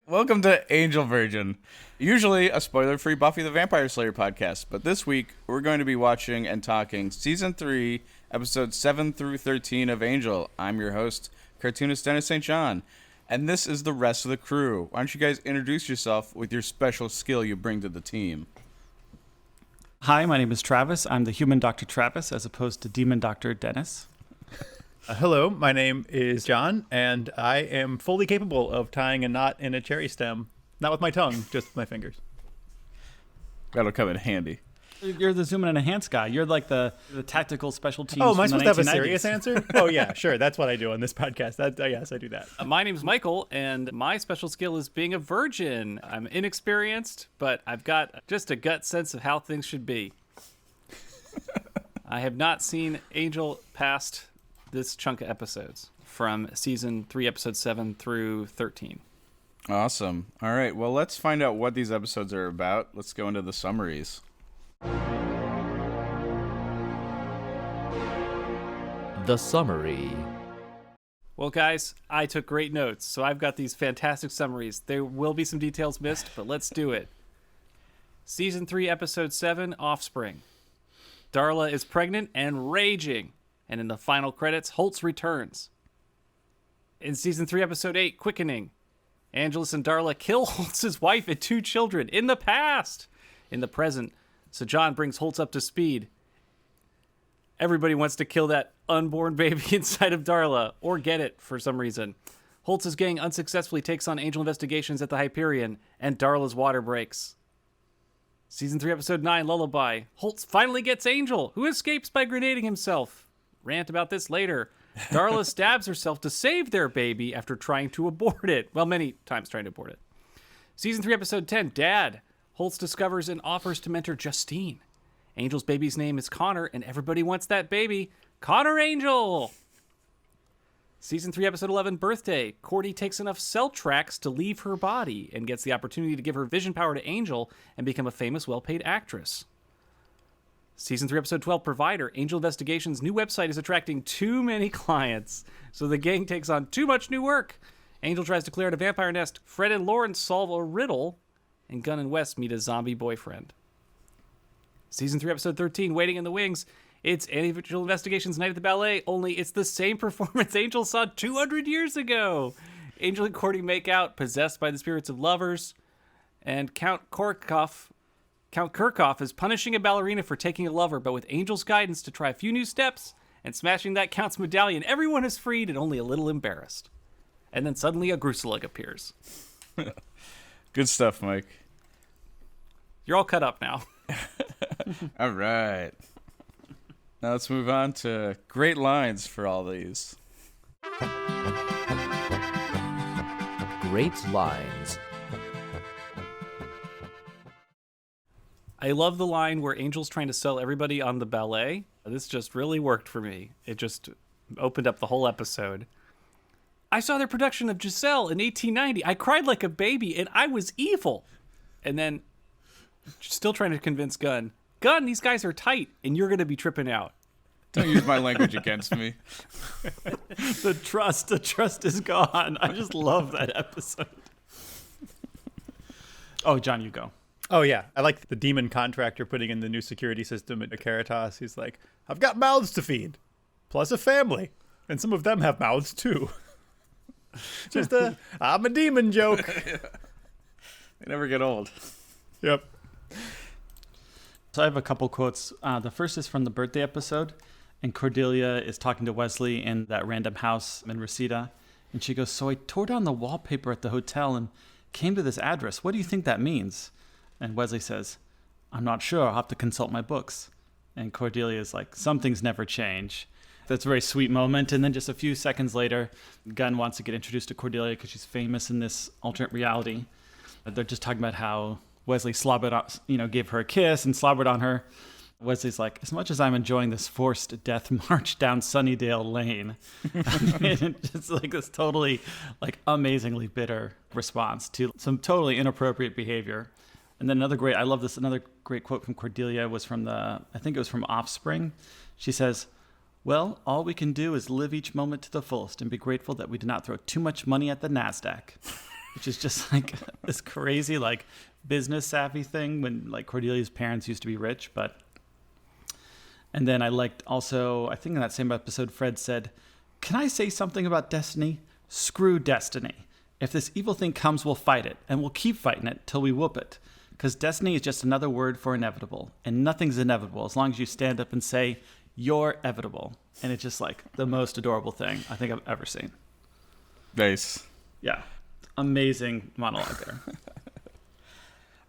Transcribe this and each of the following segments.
Welcome to Angel Virgin, usually a spoiler-free Buffy the Vampire Slayer podcast, but this week we're going to be watching and talking Season 3, Episodes 7 through 13 of Angel. I'm your host, cartoonist Dennis St. John, and this is the rest of the crew. Why don't you guys introduce yourself with your special skill you bring to the team? Hi, my name is Travis. I'm the human Dr. Travis as opposed to demon Dr. Dennis. Hello, my name is John, and I am fully capable of tying a knot in a cherry stem. Not with my tongue, just with my fingers. That'll come in handy. You're the zoom in and enhance guy. You're like the tactical special teams. Oh, am I from the supposed to have a 1990s. serious answer? Oh, yeah, sure. That's what I do on this podcast. Yes, I do that. My name's Michael, and my special skill is being a virgin. I'm inexperienced, but I've got just a gut sense of how things should be. I have not seen Angel past this chunk of episodes from Season 3, Episode 7 through 13. Awesome. All right, well, let's find out what these episodes are about. Let's go into the summaries. The summary. Well, guys, I took great notes, so I've got these fantastic summaries. There will be some details missed, but let's do it. Season 3, Episode 7, Offspring. Darla is pregnant and raging. And in the final credits, Holtz returns. In Season 3, Episode 8, Quickening, Angelus and Darla kill Holtz's wife and 2 children in the past. In the present, so John brings Holtz up to speed. Everybody wants to kill that unborn baby inside of Darla, or get it for some reason. Holtz's gang unsuccessfully takes on Angel investigations at the Hyperion, and Darla's water breaks. Season 3, Episode 9, Lullaby. Holtz finally gets Angel, who escapes by grenading himself. Rant about this later. Darla stabs herself to save their baby after trying to abort it. Well, many times trying to abort it. Season 3, Episode 10, Dad. Holtz discovers and offers to mentor Justine. Angel's baby's name is Connor, and everybody wants that baby. Connor Angel! Season 3, Episode 11, Birthday. Cordy takes enough cell tracks to leave her body and gets the opportunity to give her vision power to Angel and become a famous, well-paid actress. Season 3, Episode 12, Provider. Angel Investigation's new website is attracting too many clients, so the gang takes on too much new work. Angel tries to clear out a vampire nest. Fred and Lawrence solve a riddle, and Gunn and West meet a zombie boyfriend. Season 3, Episode 13, Waiting in the Wings. It's Angel Investigation's Night at the Ballet, only it's the same performance Angel saw 200 years ago. Angel and Cordy make out, possessed by the spirits of lovers, and Count Kirchhoff is punishing a ballerina for taking a lover, but with Angel's guidance to try a few new steps and smashing that Count's medallion, everyone is freed and only a little embarrassed. And then suddenly a Gruselug appears. Good stuff, Mike. You're all cut up now. All right. Now let's move on to great lines for all these. Great lines. I love the line where Angel's trying to sell everybody on the ballet. This just really worked for me. It just opened up the whole episode. I saw their production of Giselle in 1890. I cried like a baby, and I was evil. And then, still trying to convince Gunn, these guys are tight, and you're going to be tripping out. Don't use my language against me. The trust is gone. I just love that episode. Oh, John, you go. Oh, yeah. I like the demon contractor putting in the new security system at Caritas. He's like, I've got mouths to feed, plus a family. And some of them have mouths, too. Just I'm a demon joke. They never get old. Yep. So I have a couple quotes. The first is from the birthday episode, and Cordelia is talking to Wesley in that random house in Reseda, and she goes, "So I tore down the wallpaper at the hotel and came to this address. What do you think that means?" And Wesley says, "I'm not sure. I'll have to consult my books." And Cordelia is like, "Some things never change." That's a very sweet moment. And then just a few seconds later, Gunn wants to get introduced to Cordelia because she's famous in this alternate reality. They're just talking about how Wesley slobbered, gave her a kiss and slobbered on her. Wesley's like, "As much as I'm enjoying this forced death march down Sunnydale Lane," it's like this totally, amazingly bitter response to some totally inappropriate behavior. And then another great quote from Cordelia was from I think it was from Offspring. She says, "Well, all we can do is live each moment to the fullest and be grateful that we did not throw too much money at the NASDAQ." which is just like this crazy like business savvy thing when like Cordelia's parents used to be rich. And then I liked also, I think in that same episode, Fred said, "Can I say something about destiny? Screw destiny. If this evil thing comes, we'll fight it, and we'll keep fighting it till we whoop it. Because destiny is just another word for inevitable, and nothing's inevitable as long as you stand up and say, you're evitable." And it's just like the most adorable thing I think I've ever seen. Nice. Yeah. Amazing monologue there.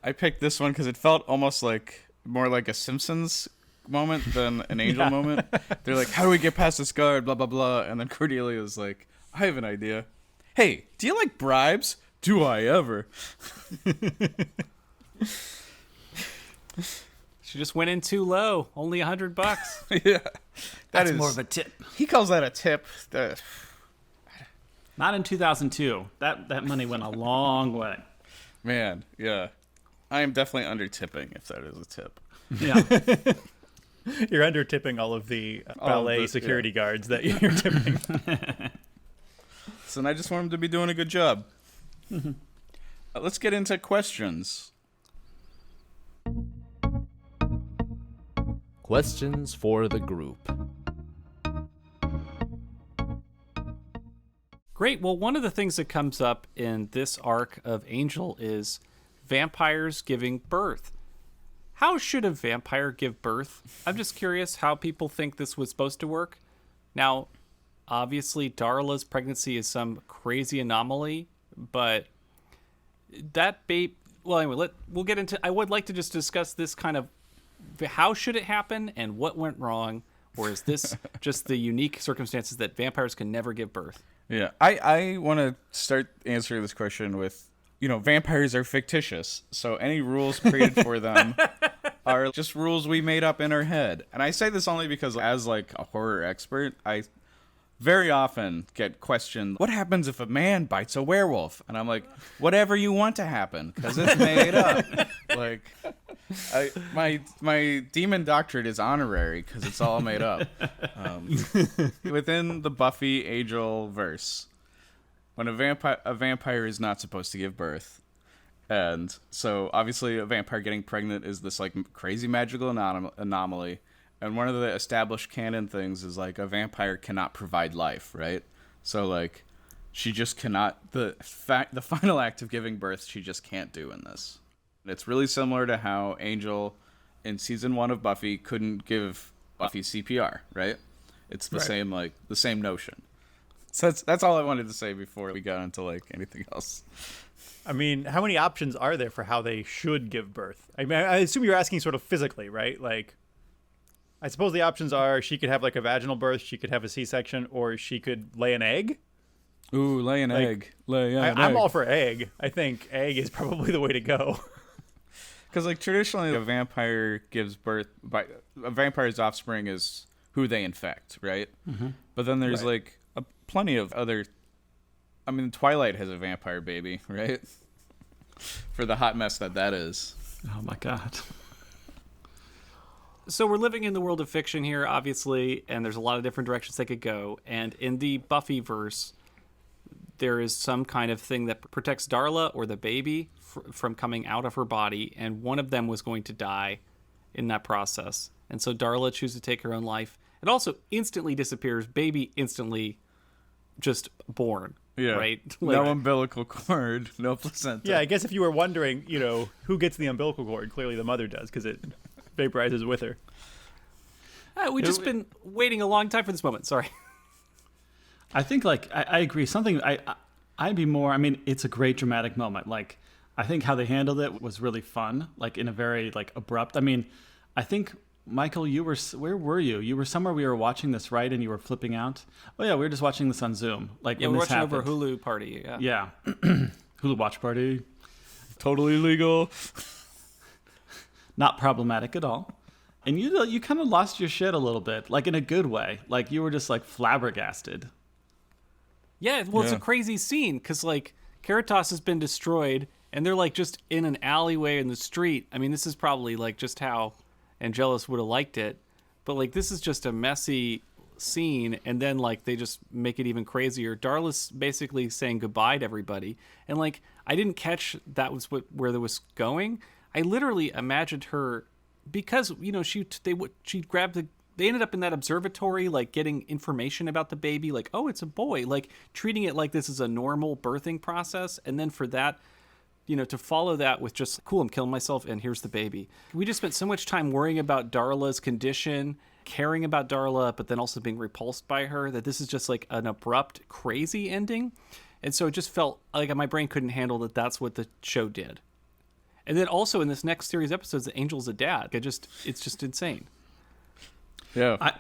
I picked this one because it felt almost like more like a Simpsons moment than an Angel moment. They're like, how do we get past this guard? Blah, blah, blah. And then Cordelia's like, I have an idea. Hey, do you like bribes? Do I ever? She just went in too low. Only $100. Yeah. That's more of a tip. He calls that a tip. Not in 2002. That money went a long way. Man, yeah. I am definitely under tipping if that is a tip. Yeah. You're under tipping all of the ballet security guards that you're tipping. So I just want him to be doing a good job. Let's get into questions. Questions for the group. Great. Well, one of the things that comes up in this arc of Angel is vampires giving birth. How should a vampire give birth? I'm just curious how people think this was supposed to work. Now, obviously, Darla's pregnancy is some crazy anomaly, but that babe... Well, anyway, we'll get into... I would like to just discuss this kind of... How should it happen and what went wrong? Or is this just the unique circumstances that vampires can never give birth? Yeah, I want to start answering this question with, vampires are fictitious, so any rules created for them are just rules we made up in our head. And I say this only because as like a horror expert, I very often get questioned, what happens if a man bites a werewolf? And I'm like, whatever you want to happen, because it's made up. Like, my demon doctorate is honorary because it's all made up. Within the Buffy Angel verse, when a vampire is not supposed to give birth, and so obviously a vampire getting pregnant is this like crazy magical anomaly. And one of the established canon things is like a vampire cannot provide life, right? So like she just cannot the final act of giving birth she just can't do in this. It's really similar to how Angel in season 1 of Buffy couldn't give Buffy CPR, right? It's the same notion. So that's all I wanted to say before we got into like anything else. I mean, how many options are there for how they should give birth? I mean, I assume you're asking sort of physically, right? Like, I suppose the options are she could have like a vaginal birth, she could have a C-section, or she could lay an egg. Ooh, lay an egg. I'm all for egg. I think egg is probably the way to go. Because like traditionally, a vampire gives birth by a vampire's offspring is who they infect, right? Mm-hmm. But then there's like plenty of other. I mean, Twilight has a vampire baby, right? For the hot mess that is. Oh my god. So we're living in the world of fiction here, obviously, and there's a lot of different directions they could go. And in the Buffy verse, there is some kind of thing that protects Darla or the baby from coming out of her body, and one of them was going to die in that process. And so Darla chooses to take her own life. It also instantly disappears. Baby instantly just born. Yeah. Right? Like, no umbilical cord, no placenta. Yeah, I guess if you were wondering, who gets the umbilical cord, clearly the mother does, because it vaporizes with her. We've just been waiting a long time for this moment. Sorry. I think, like, I agree. Something I'd be more. I mean, it's a great dramatic moment. Like, I think how they handled it was really fun. Like in a very like abrupt. I mean, I think Michael, where were you? You were somewhere. We were watching this, right? And you were flipping out. Oh yeah, we were just watching this on Zoom. Like we're when watching happened. over Hulu party. Yeah. Hulu watch party. Totally legal. Not problematic at all. And you kind of lost your shit a little bit, like in a good way. Like you were just like flabbergasted. Yeah, well, it's a crazy scene because like Caritas has been destroyed, and they're like just in an alleyway in the street. I mean, this is probably like just how Angelus would have liked it, but like this is just a messy scene, and then like they just make it even crazier. Darla's basically saying goodbye to everybody, and like I didn't catch that was where there was going. I literally imagined her, because she grabbed they ended up in that observatory, like getting information about the baby, like, oh, it's a boy, like treating it like this is a normal birthing process, and then for that, to follow that with just, cool, I'm killing myself, and here's the baby. We just spent so much time worrying about Darla's condition, caring about Darla, but then also being repulsed by her, that this is just like an abrupt, crazy ending. And so it just felt like my brain couldn't handle that that's what the show did. And then also in this next series of episodes, the Angel's a dad. It's just insane. Yeah.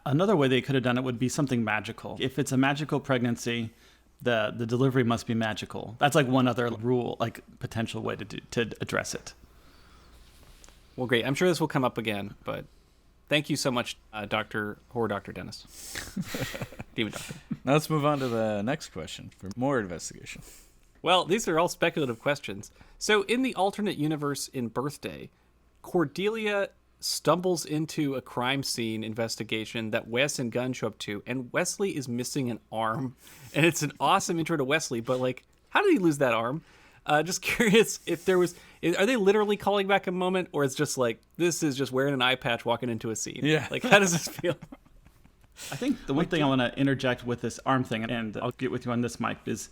Another way they could have done it would be something magical. If it's a magical pregnancy, the delivery must be magical. That's like one other rule, like potential way to address it. Well, great. I'm sure this will come up again, but thank you so much, Horror Dr. Dennis. Demon Doctor. Now let's move on to the next question for more investigation. Well, these are all speculative questions. So in the alternate universe in Birthday, Cordelia stumbles into a crime scene investigation that Wes and Gunn show up to, and Wesley is missing an arm. And it's an awesome intro to Wesley, but like, how did he lose that arm? Just curious if are they literally calling back a moment, or it's just like, this is just wearing an eye patch walking into a scene? Yeah. Like, how does this feel? I think the one thing I want to interject with this arm thing, and I'll get with you on this, Mike, is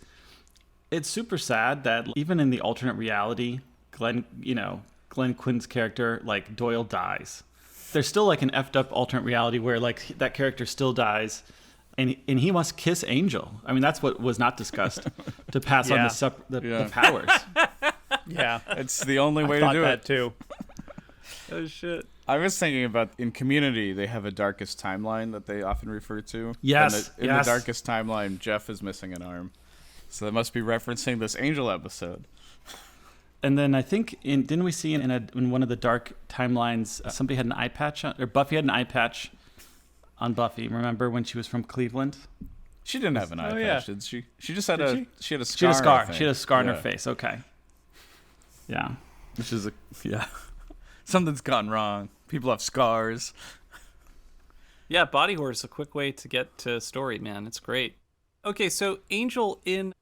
it's super sad that even in the alternate reality, Glenn Quinn's character, like Doyle, dies. There's still like an effed up alternate reality where like that character still dies, and he must kiss Angel. I mean, that's what was not discussed, to pass on the powers. Yeah, It's the only way I to thought do that it. too. Oh, shit. I was thinking about, in Community, they have a darkest timeline that they often refer to. Yes, In the darkest timeline, Jeff is missing an arm. So they must be referencing this Angel episode. And then I think didn't we see in one of the dark timelines somebody had an eye patch on, or Buffy had an eye patch on Buffy. Remember when she was from Cleveland? She didn't have an eye patch, did she? She just had she had a She scar. had a scar. I think. She had a scar on her face. Okay. Yeah. Which is something's gone wrong. People have scars. Yeah, body horror is a quick way to get to story, man. It's great. Okay, so Angel in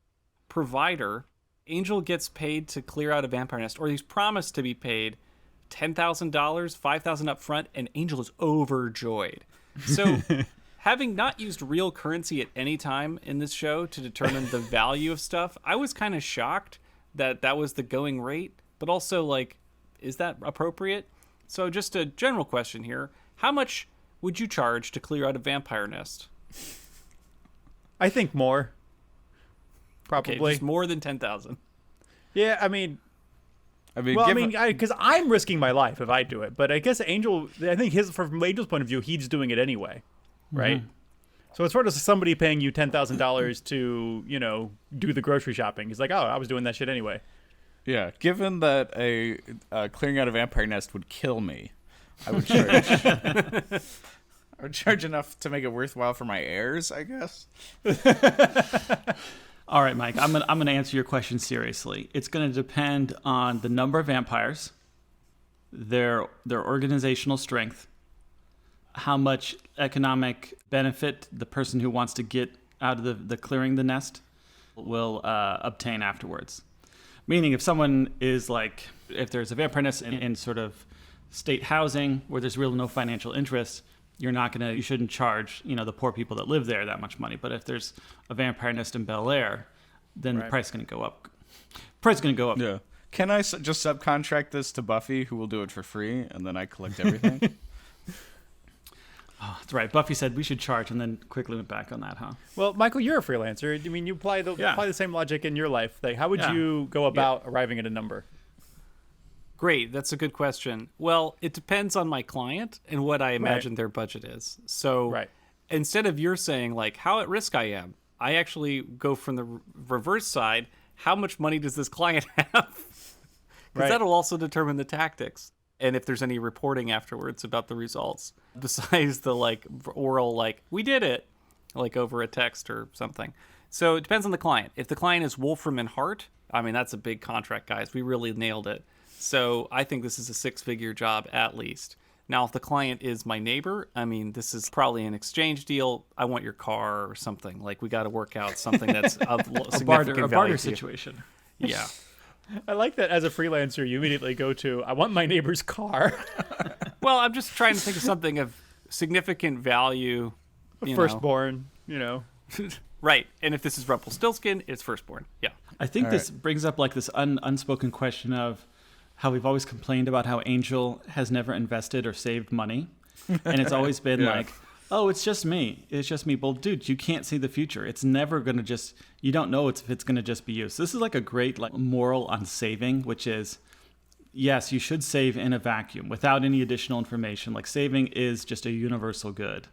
Provider, Angel gets paid to clear out a vampire nest, or he's promised to be paid $10,000, $5,000 up front, and Angel is overjoyed. So, having not used real currency at any time in this show to determine the value of stuff, I was kind of shocked that was the going rate, but also, like, is that appropriate? So, just a general question here. How much would you charge to clear out a vampire nest? I think more. Probably. Okay, just more than 10,000. Yeah, I mean, because I'm risking my life if I do it. But I guess Angel, I think from Angel's point of view, he's doing it anyway, right? Mm-hmm. So it's sort of somebody paying you $10,000 to, do the grocery shopping. He's like, oh, I was doing that shit anyway. Yeah, given that a clearing out a vampire nest would kill me, I would charge. I would charge enough to make it worthwhile for my heirs, I guess. All right, Mike, I'm gonna answer your question seriously. It's gonna depend on the number of vampires, their organizational strength, how much economic benefit the person who wants to get out of the clearing the nest will obtain afterwards. Meaning, if someone is like, if there's a vampire nest in sort of state housing where there's really no financial interest, you shouldn't charge, the poor people that live there that much money. But if there's a vampire nest in Bel Air, then the price is going to go up. Price is going to go up. Yeah. Can I just subcontract this to Buffy, who will do it for free, and then I collect everything? Oh, that's right. Buffy said we should charge, and then quickly went back on that, huh? Well, Michael, you're a freelancer. I mean, you apply the same logic in your life. Like, how would you go about arriving at a number? Great. That's a good question. Well, it depends on my client and what I imagine their budget is. So instead of you're saying, like, how at risk I am, I actually go from the reverse side. How much money does this client have? Because that'll also determine the tactics. And if there's any reporting afterwards about the results, besides the, like, oral, like, we did it, like over a text or something. So it depends on the client. If the client is Wolfram and Hart, I mean, that's a big contract, guys. We really nailed it. So I think this is a 6-figure job at least. Now, if the client is my neighbor, I mean, this is probably an exchange deal. I want your car or something. Like, we got to work out something that's of significant value. A barter to you. situation. Yeah. I like that as a freelancer, you immediately go to, I want my neighbor's car. Well, I'm just trying to think of something of significant value. Firstborn, Right. And if this is Rumpelstiltskin, it's firstborn. Yeah. I think All this right. brings up like this unspoken question of how we've always complained about how Angel has never invested or saved money. And it's always been Yeah. like, oh, it's just me. It's just me. Well, dude, you can't see the future. It's never going to just, you don't know if it's going to just be you. So this is like a great like moral on saving, which is, yes, you should save in a vacuum without any additional information. Like saving is just a universal good.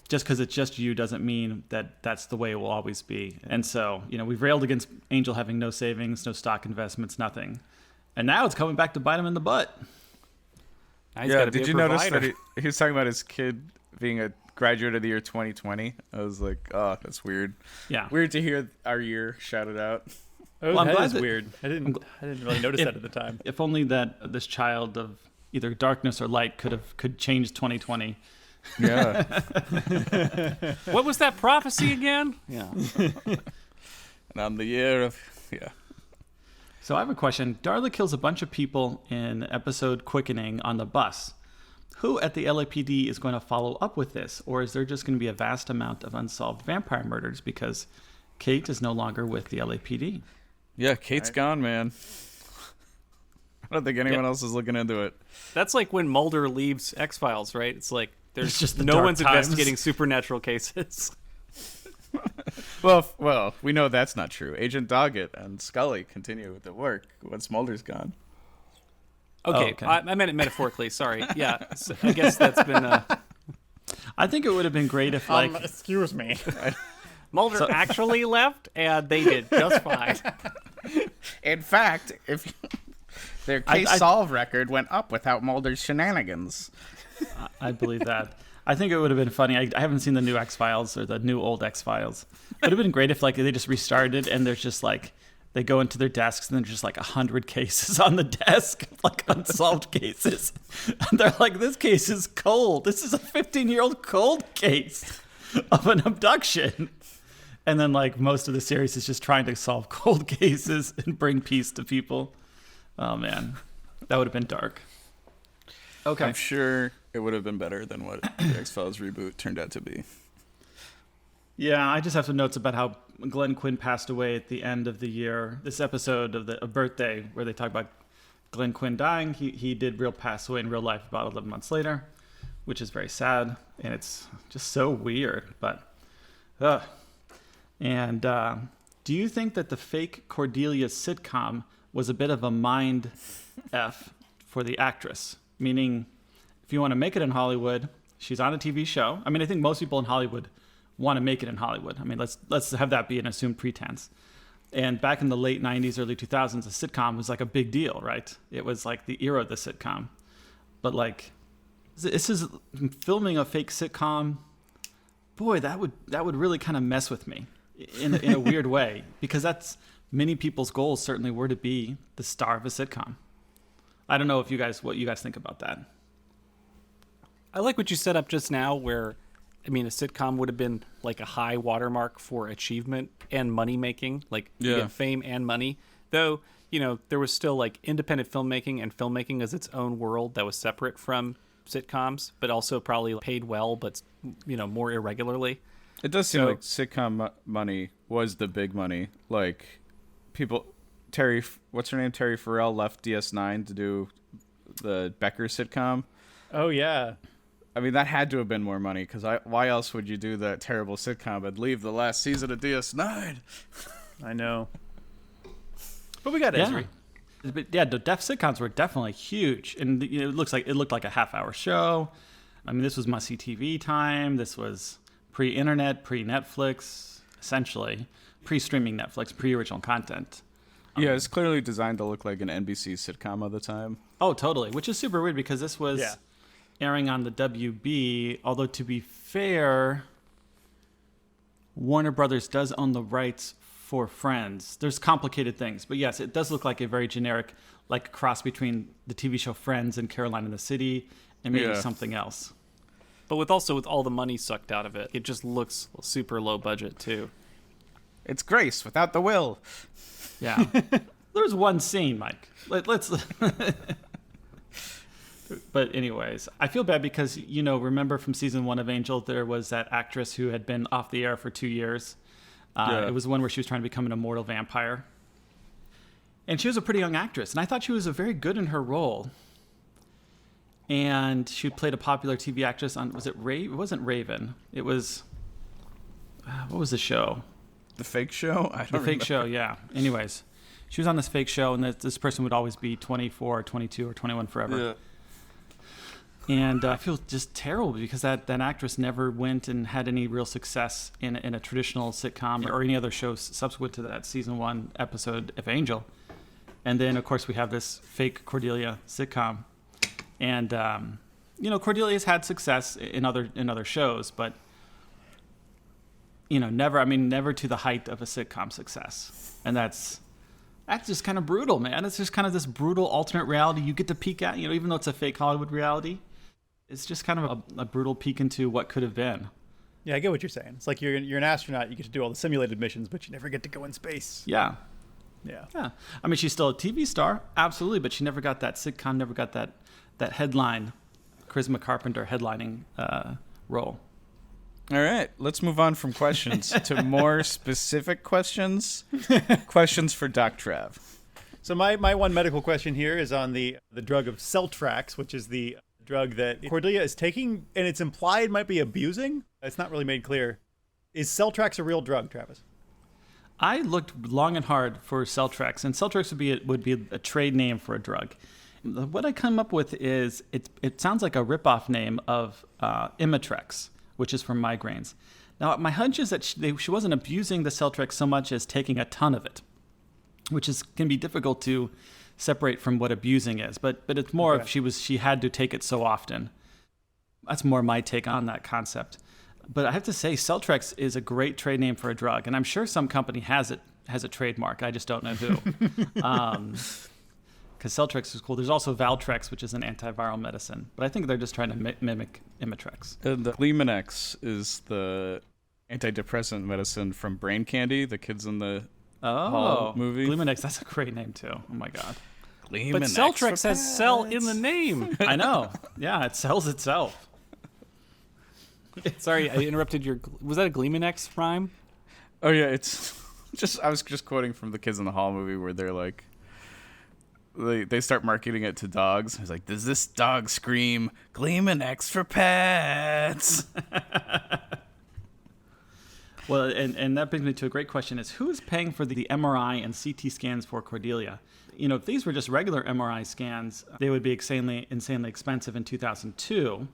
Just because it's just you doesn't mean that that's the way it will always be. And so, we've railed against Angel having no savings, no stock investments, nothing. And now it's coming back to bite him in the butt. Now he's gotta be did a you notice provider. that he was talking about his kid being a graduate of the year 2020? I was like, oh, that's weird. Yeah. Weird to hear our year shouted out. Oh, Well, I'm that glad is that- weird. I didn't really notice that at the time. If only that this child of either darkness or light could change 2020. Yeah. What was that prophecy again? Yeah. And I'm the year of, yeah. So I have a question. Darla kills a bunch of people in episode Quickening on the bus. Who at the LAPD is going to follow up with this? Or is there just going to be a vast amount of unsolved vampire murders because Kate is no longer with the LAPD? Yeah, Kate's gone, man. I don't think anyone else is looking into it. That's like when Mulder leaves X-Files, right? It's like there's It's just the no dark one's times. investigating supernatural cases. Well, we know that's not true. Agent Doggett and Scully continue with the work once Mulder's gone. Okay, okay. I meant it metaphorically. Sorry. Yeah, so I guess that's been I think it would have been great if, like, Excuse me. Mulder actually left, and they did just fine. In fact, if their case solve record went up without Mulder's shenanigans. I believe that. I think it would have been funny. I haven't seen the new X-Files or the new old X-Files. It would have been great if, like, they just restarted and there's just, like, they go into their desks and there's just, like, 100 cases on the desk, like, unsolved cases. And they're like, this case is cold. This is a 15-year-old cold case of an abduction. And then, like, most of the series is just trying to solve cold cases and bring peace to people. Oh, man. That would have been dark. Okay. I'm sure it would have been better than what the X-Files reboot turned out to be. Yeah, I just have some notes about how Glenn Quinn passed away at the end of the year. This episode of a birthday where they talk about Glenn Quinn dying, he did pass away in real life about 11 months later, which is very sad, and it's just so weird. But, and do you think that the fake Cordelia sitcom was a bit of a mind F for the actress? Meaning, if you want to make it in Hollywood, she's on a TV show. I mean, I think most people in Hollywood want to make it in Hollywood. I mean, let's have that be an assumed pretense. And back in the late 90s, early 2000s, a sitcom was like a big deal, right? It was like the era of the sitcom. But like, this is filming a fake sitcom. Boy, that would really kind of mess with me in a weird way, because that's many people's goals certainly were to be the star of a sitcom. I don't know what you guys think about that. I like what you set up just now, where, I mean, a sitcom would have been like a high watermark for achievement and money making, like you Yeah. get fame and money. Though, there was still like independent filmmaking, and filmmaking as its own world that was separate from sitcoms, but also probably paid well, but more irregularly. It does seem So- like sitcom money was the big money. Like, what's her name? Terry Farrell left DS9 to do the Becker sitcom. Oh, yeah. I mean, that had to have been more money, because why else would you do that terrible sitcom and leave the last season of DS9? I know. But we got Esri. But yeah, the Def sitcoms were definitely huge, and it looked like a half-hour show. I mean, this was must-see TV time. This was pre-internet, pre-Netflix, essentially pre-streaming Netflix, pre-original content. Yeah, it's clearly designed to look like an NBC sitcom of the time. Oh, totally. Which is super weird because this was Yeah. airing on the WB. Although to be fair, Warner Brothers does own the rights for Friends. There's complicated things, but yes, it does look like a very generic, like a cross between the TV show Friends and Caroline in the City, and maybe Yeah. something else. But with all the money sucked out of it, it just looks super low budget too. It's Grace without the will. Yeah. There's one scene, Mike. Let's. But anyways, I feel bad because, remember from season 1 of Angel, there was that actress who had been off the air for 2 years. Yeah. It was the one where she was trying to become an immortal vampire. And she was a pretty young actress, and I thought she was very good in her role. And she played a popular TV actress on, it wasn't Raven. It was, what was the show? The fake show? I don't The fake remember. show, yeah. Anyways, she was on this fake show, and this person would always be 24 or 22 or 21 forever. Yeah. And I feel just terrible because that actress never went and had any real success in a traditional sitcom or any other show subsequent to that season 1 episode of Angel. And then, of course, we have this fake Cordelia sitcom. And, Cordelia's had success in other shows, but, never to the height of a sitcom success. And that's just kind of brutal, man. It's just kind of this brutal alternate reality you get to peek at, even though it's a fake Hollywood reality. It's just kind of a brutal peek into what could have been. Yeah, I get what you're saying. It's like you're an astronaut. You get to do all the simulated missions, but you never get to go in space. Yeah. Yeah. Yeah. I mean, she's still a TV star, absolutely, but she never got that sitcom, never got that headline, Charisma Carpenter headlining role. All right, let's move on from questions to more specific questions. Questions for Doc Trav. So my one medical question here is on the drug of Celtrax, which is the drug that Cordelia is taking, and it's implied might be abusing. It's not really made clear. Is Celtrax a real drug, Travis? I looked long and hard for Celtrax, and Celtrax would be a trade name for a drug. What I come up with is it sounds like a ripoff name of Imitrex, which is for migraines. Now, my hunch is that she wasn't abusing the Celtrax so much as taking a ton of it, which can be difficult to separate from what abusing is. But it's more Okay. of she had to take it so often. That's more my take on that concept. But I have to say, Celtrax is a great trade name for a drug, and I'm sure some company has a trademark. I just don't know who. Because Celtrax is cool. There's also Valtrex, which is an antiviral medicine. But I think they're just trying to mimic Imitrex. And the Gleamanex is the antidepressant medicine from Brain Candy, the kids in the Hall movie. Gleamanex, that's a great name, too. Oh, my God. But Celtrax has cell in the name. I know. Yeah, it sells itself. Sorry, I interrupted was that a Gleamanex rhyme? Oh yeah, it's I was just quoting from the Kids in the Hall movie where they're like, they start marketing it to dogs. It's like, does this dog scream Gleamanex for pets? Well, and that brings me to a great question: is who is paying for the MRI and CT scans for Cordelia? If these were just regular MRI scans, they would be insanely expensive in 2002.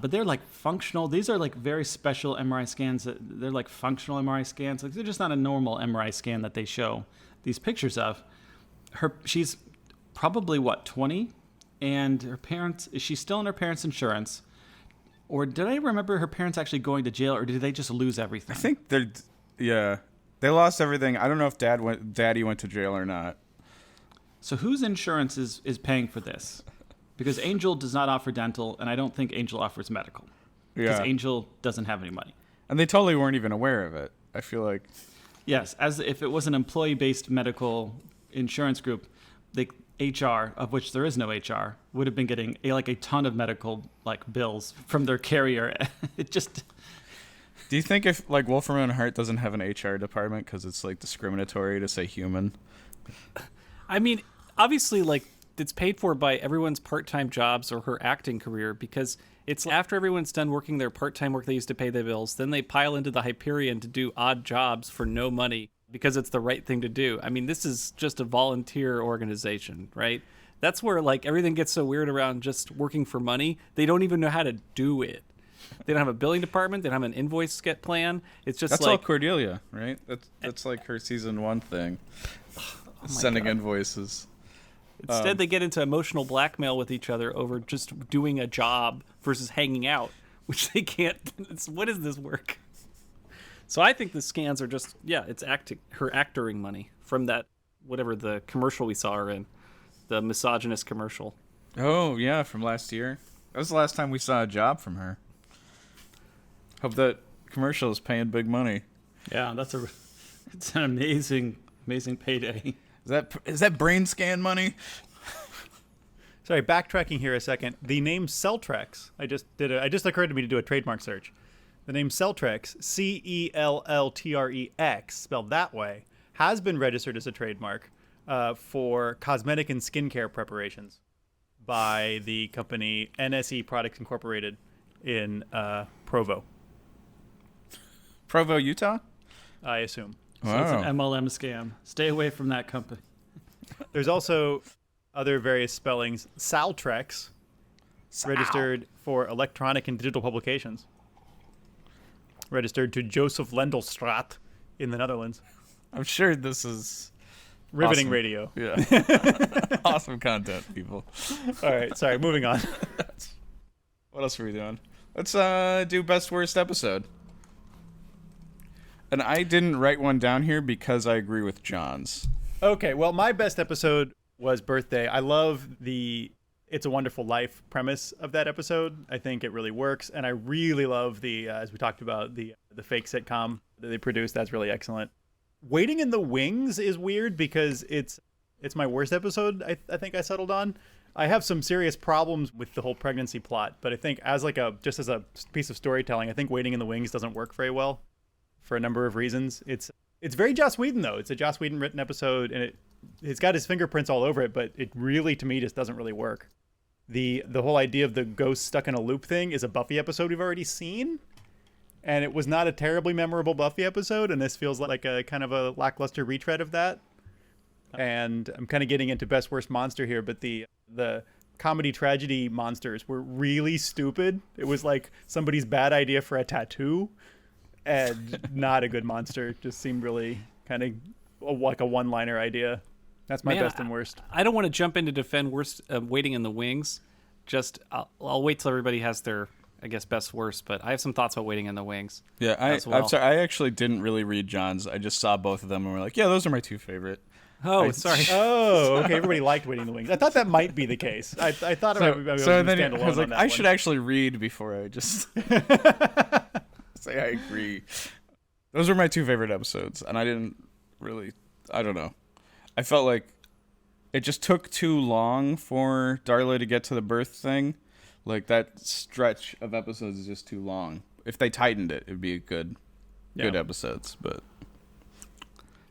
But they're like functional. These are like very special MRI scans. They're like functional MRI scans. Like they're just not a normal MRI scan that they show these pictures of. She's probably 20, and her parents. Is she still on her parents' insurance? Or did I remember her parents actually going to jail, or did they just lose everything? I think they lost everything. I don't know if Daddy went to jail or not. So whose insurance is paying for this? Because Angel does not offer dental, and I don't think Angel offers medical. Because Yeah, Angel doesn't have any money. and they totally weren't even aware of it. I feel like. Yes, as if it was an employee-based medical insurance group, the HR, of which there is no HR, would have been getting a ton of medical bills from their carrier. It just. Do you think if Wolfram and Hart doesn't have an HR department because it's discriminatory to say human? I mean, obviously, it's paid for by everyone's part-time jobs or her acting career, because it's after everyone's done working their part-time work they used to pay their bills, then they pile into the Hyperion to do odd jobs for no money because it's the right thing to do. I mean, this is just a volunteer organization, right? That's where everything gets so weird around just working for money. They don't even know how to do it. They don't have a billing department. They don't have an invoice plan. It's just That's all Cordelia, right? That's her season 1 thing. Sending invoices. Instead, they get into emotional blackmail with each other over just doing a job versus hanging out, which they can't. What does this work? So I think the scans are just, it's her actoring money from that, whatever the commercial we saw her in, the misogynist commercial. Oh yeah, from last year. That was the last time we saw a job from her. Hope that commercial is paying big money. Yeah, it's an amazing payday. Is that brain scan money? Sorry, backtracking here a second. The name Celtrex, it just occurred to me to do a trademark search. The name Celtrex, Celltrex, spelled that way, has been registered as a trademark for cosmetic and skincare preparations by the company NSE Products Incorporated in Provo, Utah? I assume. So it's an MLM scam. Stay away from that company. There's also other various spellings. Saltrex, registered for electronic and digital publications. Registered to Joseph Lendelstraat in the Netherlands. I'm sure this is Riveting awesome. radio. Yeah. Awesome content, people. All right, sorry, moving on. What else are we doing? Let's do best worst episode. And I didn't write one down here because I agree with John's. Okay, well, my best episode was Birthday. I love the It's a Wonderful Life premise of that episode. I think it really works, and I really love the, as we talked about, the fake sitcom that they produced. That's really excellent. Waiting in the Wings is weird because it's my worst episode. I think I settled on. I have some serious problems with the whole pregnancy plot, but I think as as a piece of storytelling, I think Waiting in the Wings doesn't work very well for a number of reasons. It's very Joss Whedon though. It's a Joss Whedon written episode, and it's got his fingerprints all over it, but it really, to me, just doesn't really work. The whole idea of the ghost stuck in a loop thing is a Buffy episode we've already seen, and it was not a terribly memorable Buffy episode, and this feels like a kind of a lackluster retread of that. And I'm kind of getting into best worst monster here, but the comedy tragedy monsters were really stupid. It was like somebody's bad idea for a tattoo, and not a good monster. Just seemed really kind of like a one-liner idea. That's my best and worst. I don't want to jump in to defend worst Waiting in the Wings. Just I'll wait till everybody has their, I guess, best worst. But I have some thoughts about Waiting in the Wings. Yeah, I'm sorry. I actually didn't really read John's. I just saw both of them and were like, yeah, those are my two favorite. Oh, sorry. Oh, okay. Everybody liked Waiting in the Wings. I thought that might be the case. I thought I was so then stand I alone was like, on that I one. should actually read before I just say I agree. Those were my two favorite episodes, and I don't know. I felt like it just took too long for Darla to get to the birth thing. Like, that stretch of episodes is just too long. If they tightened it, it'd be good episodes, but...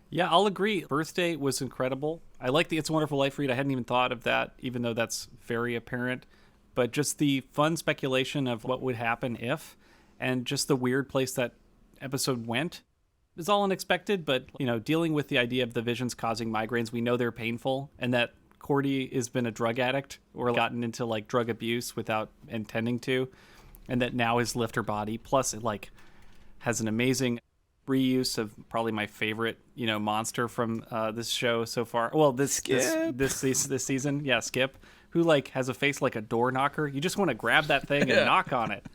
Yeah, I'll agree. Birthday was incredible. I like the It's a Wonderful Life read. I hadn't even thought of that, even though that's very apparent. But just the fun speculation of what would happen if, and just the weird place that episode went is all unexpected. But, dealing with the idea of the visions causing migraines, we know they're painful, and that Cordy has been a drug addict or gotten into like drug abuse without intending to, and that now has left her body. Plus, it has an amazing reuse of probably my favorite, monster from this show so far. Well, this season, yeah, Skip, who has a face like a door knocker. You just want to grab that thing and knock on it.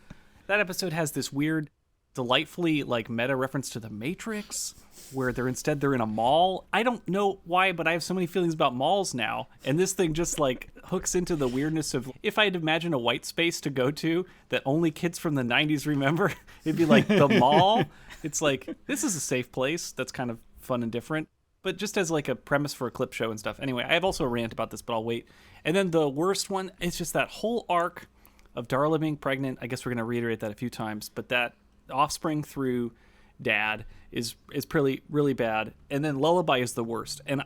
That episode has this weird, delightfully meta reference to the Matrix, where they're in a mall. I don't know why, but I have so many feelings about malls now, and this thing just hooks into the weirdness of, if I had imagined a white space to go to that only kids from the 90s remember, it'd be like the mall. It's this is a safe place that's kind of fun and different, but just as a premise for a clip show and stuff. Anyway, I have also a rant about this, but I'll wait. And then the worst one, it's just that whole arc of Darla being pregnant. I guess we're going to reiterate that a few times, but that offspring through Dad is really, really bad. And then Lullaby is the worst. And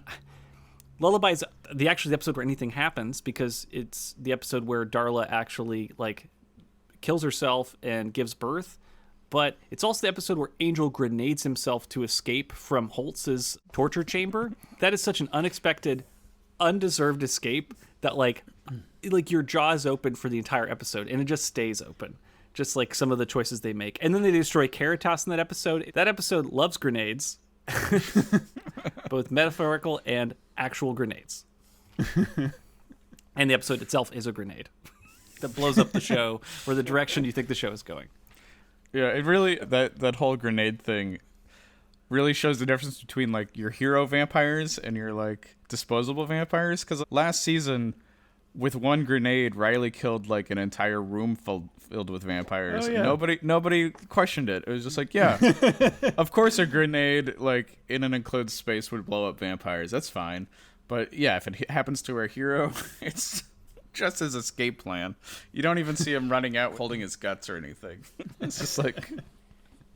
Lullaby is the episode where anything happens, because it's the episode where Darla actually kills herself and gives birth. But it's also the episode where Angel grenades himself to escape from Holtz's torture chamber. That is such an unexpected, undeserved escape that your jaw is open for the entire episode, and it just stays open. Just some of the choices they make. And then they destroy Caritas in that episode. That episode loves grenades, both metaphorical and actual grenades. And the episode itself is a grenade that blows up the show or the direction you think the show is going. Yeah, it really, that whole grenade thing really shows the difference between your hero vampires and your disposable vampires. Because last season, with one grenade, Riley killed like an entire room filled with vampires. Oh, yeah. Nobody questioned it. It was just like, yeah, of course a grenade like in an enclosed space would blow up vampires. That's fine. But yeah, if it happens to our hero, it's just his escape plan. You don't even see him running out holding his guts or anything. It's just like...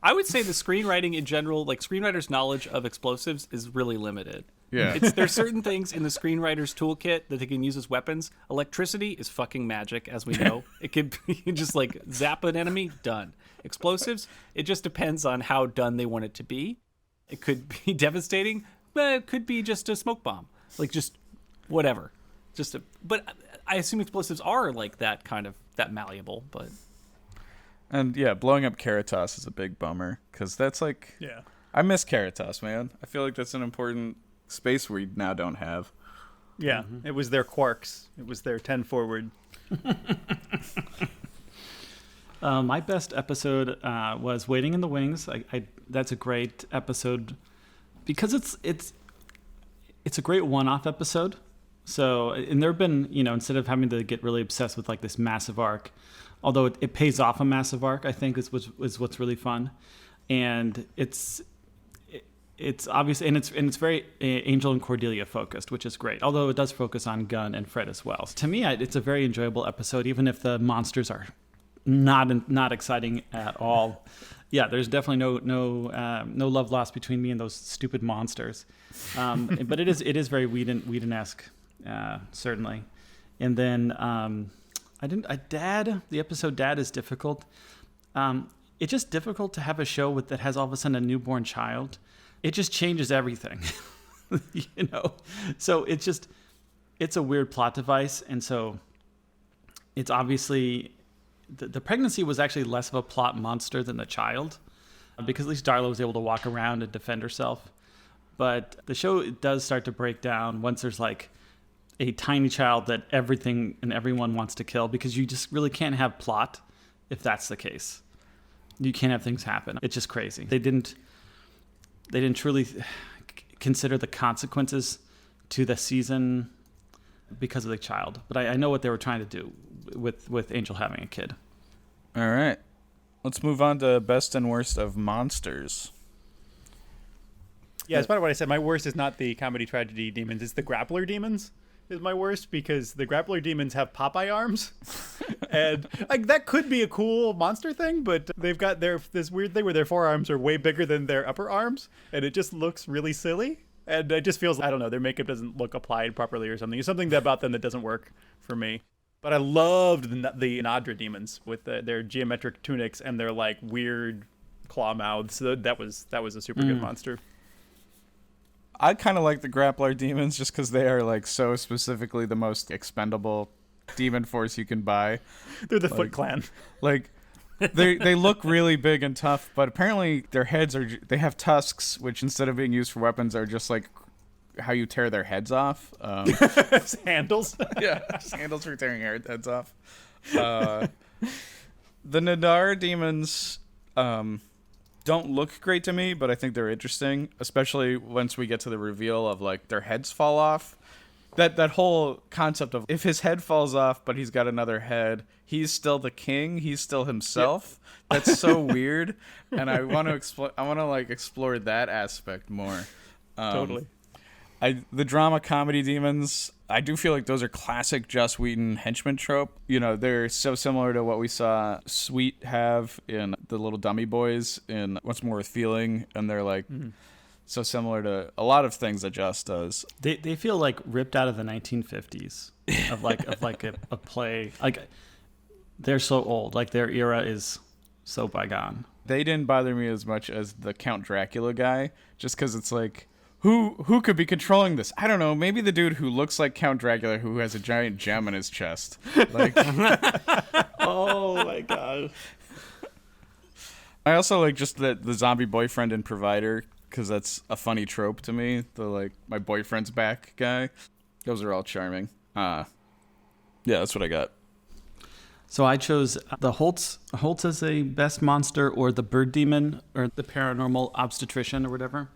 I would say the screenwriting in general, like screenwriters' knowledge of explosives is really limited. Yeah. There's certain things in the screenwriter's toolkit that they can use as weapons. Electricity is fucking magic, as we know. It could be just like zap an enemy, done. Explosives, it just depends on how done they want it to be. It could be devastating, but it could be just a smoke bomb. Like just whatever. But I assume explosives are like that kind of, that malleable, but... And yeah, blowing up Caritas is a big bummer because that's like... Yeah. I miss Caritas, man. I feel like that's an important space we now don't have. Yeah, It was their quarks. It was their 10 forward. My best episode was Waiting in the Wings. That's a great episode because it's a great one-off episode. So, and there have been, instead of having to get really obsessed with like this massive arc, although it pays off a massive arc, I think is what's really fun, and it's obvious, and it's very Angel and Cordelia focused, which is great. Although it does focus on Gunn and Fred as well. To me, it's a very enjoyable episode, even if the monsters are not exciting at all. Yeah, there's definitely no love lost between me and those stupid monsters, but it is very Whedon-esque, certainly. And then the episode Dad is difficult. It's just difficult to have a show that has all of a sudden a newborn child. It just changes everything, So it's a weird plot device, and so it's obviously the pregnancy was actually less of a plot monster than the child, because at least Darla was able to walk around and defend herself. But the show does start to break down once there's like a tiny child that everything and everyone wants to kill, because you just really can't have plot if that's the case. You can't have things happen. It's just crazy. They didn't truly consider the consequences to the season because of the child. But I know what they were trying to do with Angel having a kid. All right. Let's move on to best and worst of monsters. Yeah, that's part what I said. My worst is not the comedy tragedy demons. It's the grappler demons is my worst, because the grappler demons have Popeye arms. And like that could be a cool monster thing, but they've got this weird thing where their forearms are way bigger than their upper arms, and it just looks really silly. And it just feels, I don't know, their makeup doesn't look applied properly or something. There's something about them that doesn't work for me. But I loved the Nadra demons with their geometric tunics and their like weird claw mouths. So that was a super good monster. I kind of like the grappler demons just because they are like so specifically the most expendable demon force you can buy. They're the Foot Clan. Like they look really big and tough, but apparently their heads they have tusks, which instead of being used for weapons are just like how you tear their heads off. Handles. Yeah, handles for tearing heads off. The Nadar demons don't look great to me, but I think they're interesting, especially once we get to the reveal of like their heads fall off. That whole concept of if his head falls off, but he's got another head, he's still the king. He's still himself. Yeah. That's so weird, and I want to explore. I want to like explore that aspect more. Totally. The drama comedy demons, I do feel like those are classic Joss Whedon henchman trope. They're so similar to what we saw Sweet have in The Little Dummy Boys in What's More With Feeling, and they're like so similar to a lot of things that Joss does. They feel like ripped out of the 1950s of like a play. Like they're so old, like their era is so bygone. They didn't bother me as much as the Count Dracula guy, just because it's like, Who could be controlling this? I don't know. Maybe the dude who looks like Count Dracula, who has a giant gem in his chest. Like, oh my god. I also like just the zombie boyfriend and provider, because that's a funny trope to me. The like my boyfriend's back guy. Those are all charming. Yeah, that's what I got. So I chose the Holtz as a best monster, or the bird demon, or the paranormal obstetrician, or whatever.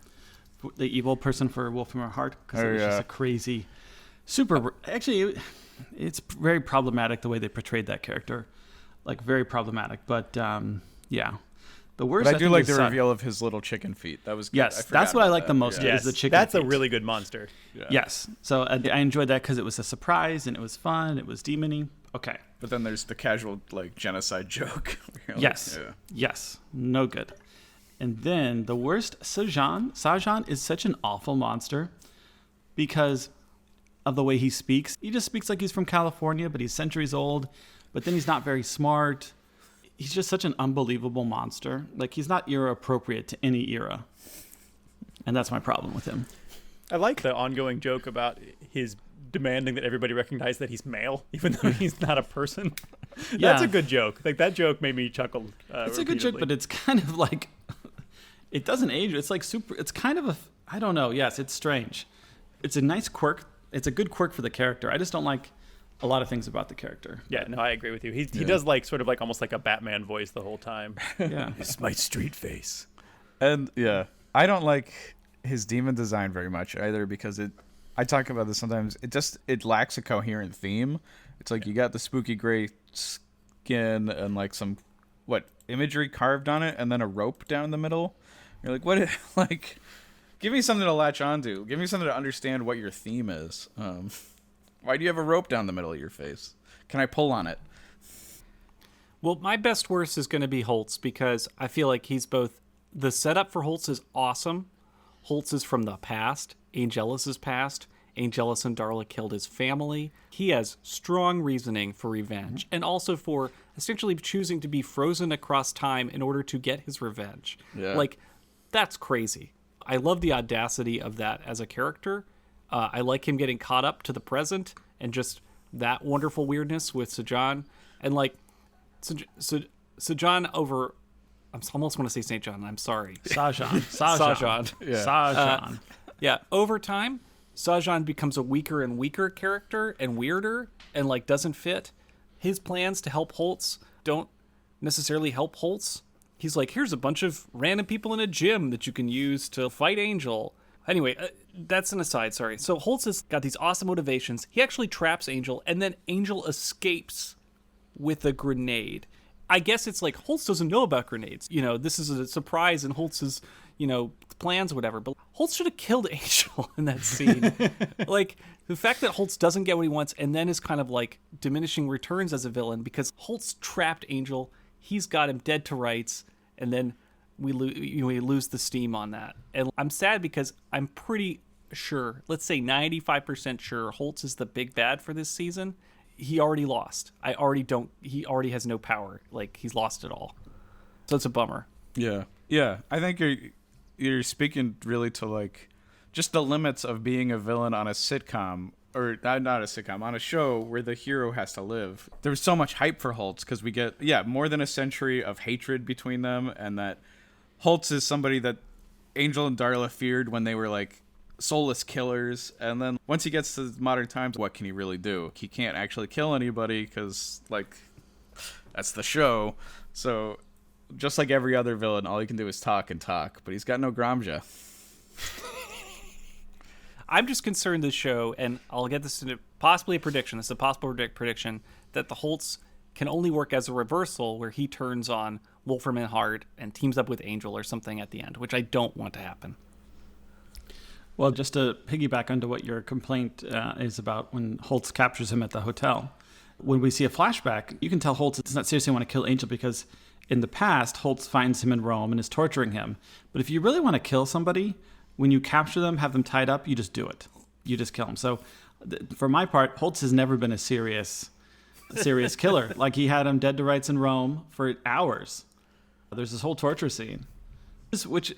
The evil person for Wolf from Our Heart, because it was just a crazy, super. Actually, it's very problematic the way they portrayed that character, like very problematic. But yeah, the worst. But I do think, like is the Sa- reveal of his little chicken feet. That was good. Yes, I forgot that's what I about like that. the most. Yeah. Is the chicken That's a feet. really good monster. Yeah. Yes, so I enjoyed that because it was a surprise and it was fun. It was demony. Okay. But then there's the casual like genocide joke. You're like, Yes. yeah. Yes. No good. And then the worst, Sajan. Sajan is such an awful monster because of the way he speaks. He just speaks like he's from California, but he's centuries old. But then he's not very smart. He's just such an unbelievable monster. Like, he's not era appropriate to any era. And that's my problem with him. I like the ongoing joke about his demanding that everybody recognize that he's male, even though he's not a person. Yeah. That's a good joke. Like, that joke made me chuckle. It's a good joke, but it's kind of like, it doesn't age. It's like super, it's kind of I don't know. Yes, it's strange. It's a nice quirk. It's a good quirk for the character. I just don't like a lot of things about the character. Yeah, no, I agree with you. He does like sort of like almost like a Batman voice the whole time. Yeah. It's my street face. And yeah, I don't like his demon design very much either because I talk about this sometimes. It lacks a coherent theme. It's like you got the spooky gray skin and like some imagery carved on it, and then a rope down the middle. You're like, what? Like, give me something to latch onto. Give me something to understand what your theme is. Why do you have a rope down the middle of your face? Can I pull on it? Well, my best worst is going to be Holtz because I feel like he's both. The setup for Holtz is awesome. Holtz is from the past. Angelus' past. Angelus and Darla killed his family. He has strong reasoning for revenge and also for essentially choosing to be frozen across time in order to get his revenge. Yeah. Like, that's crazy. I love the audacity of that as a character. I like him getting caught up to the present and just that wonderful weirdness with Sajan. And like, Sajan over... I almost want to say St. John. I'm sorry. Sajan. Sajan. Yeah. Sajan. Yeah, over time, Sajan becomes a weaker and weaker character and weirder and like doesn't fit. His plans to help Holtz don't necessarily help Holtz. He's like, here's a bunch of random people in a gym that you can use to fight Angel. Anyway, that's an aside, sorry. So Holtz has got these awesome motivations. He actually traps Angel, and then Angel escapes with a grenade. I guess it's like Holtz doesn't know about grenades. You know, this is a surprise in Holtz's, plans or whatever. But Holtz should have killed Angel in that scene. Like, the fact that Holtz doesn't get what he wants and then is kind of like diminishing returns as a villain because Holtz trapped Angel. He's got him dead to rights. And then we lose the steam on that. And I'm sad because I'm pretty sure, let's say 95% sure, Holtz is the big bad for this season. He already lost. He already has no power. Like, he's lost it all. So it's a bummer. Yeah. Yeah. I think you're speaking really to like just the limits of being a villain on a sitcom, or not a sitcom, on a show where the hero has to live. There was so much hype for Holtz because we get, more than a century of hatred between them, and that Holtz is somebody that Angel and Darla feared when they were like soulless killers, and then once he gets to modern times, what can he really do? He can't actually kill anybody because like that's the show. So just like every other villain, all he can do is talk and talk, but he's got no Gramja. I'm just concerned this show, and I'll get this into possibly a prediction. This is a possible prediction that the Holtz can only work as a reversal where he turns on Wolfram Hart and teams up with Angel or something at the end, which I don't want to happen. Well, just to piggyback onto what your complaint is about when Holtz captures him at the hotel, when we see a flashback, you can tell Holtz does not seriously want to kill Angel because in the past, Holtz finds him in Rome and is torturing him. But if you really want to kill somebody, when you capture them, have them tied up, you just do it. You just kill them. So for my part, Holtz has never been a serious killer. Like, he had him dead to rights in Rome for hours. There's this whole torture scene, which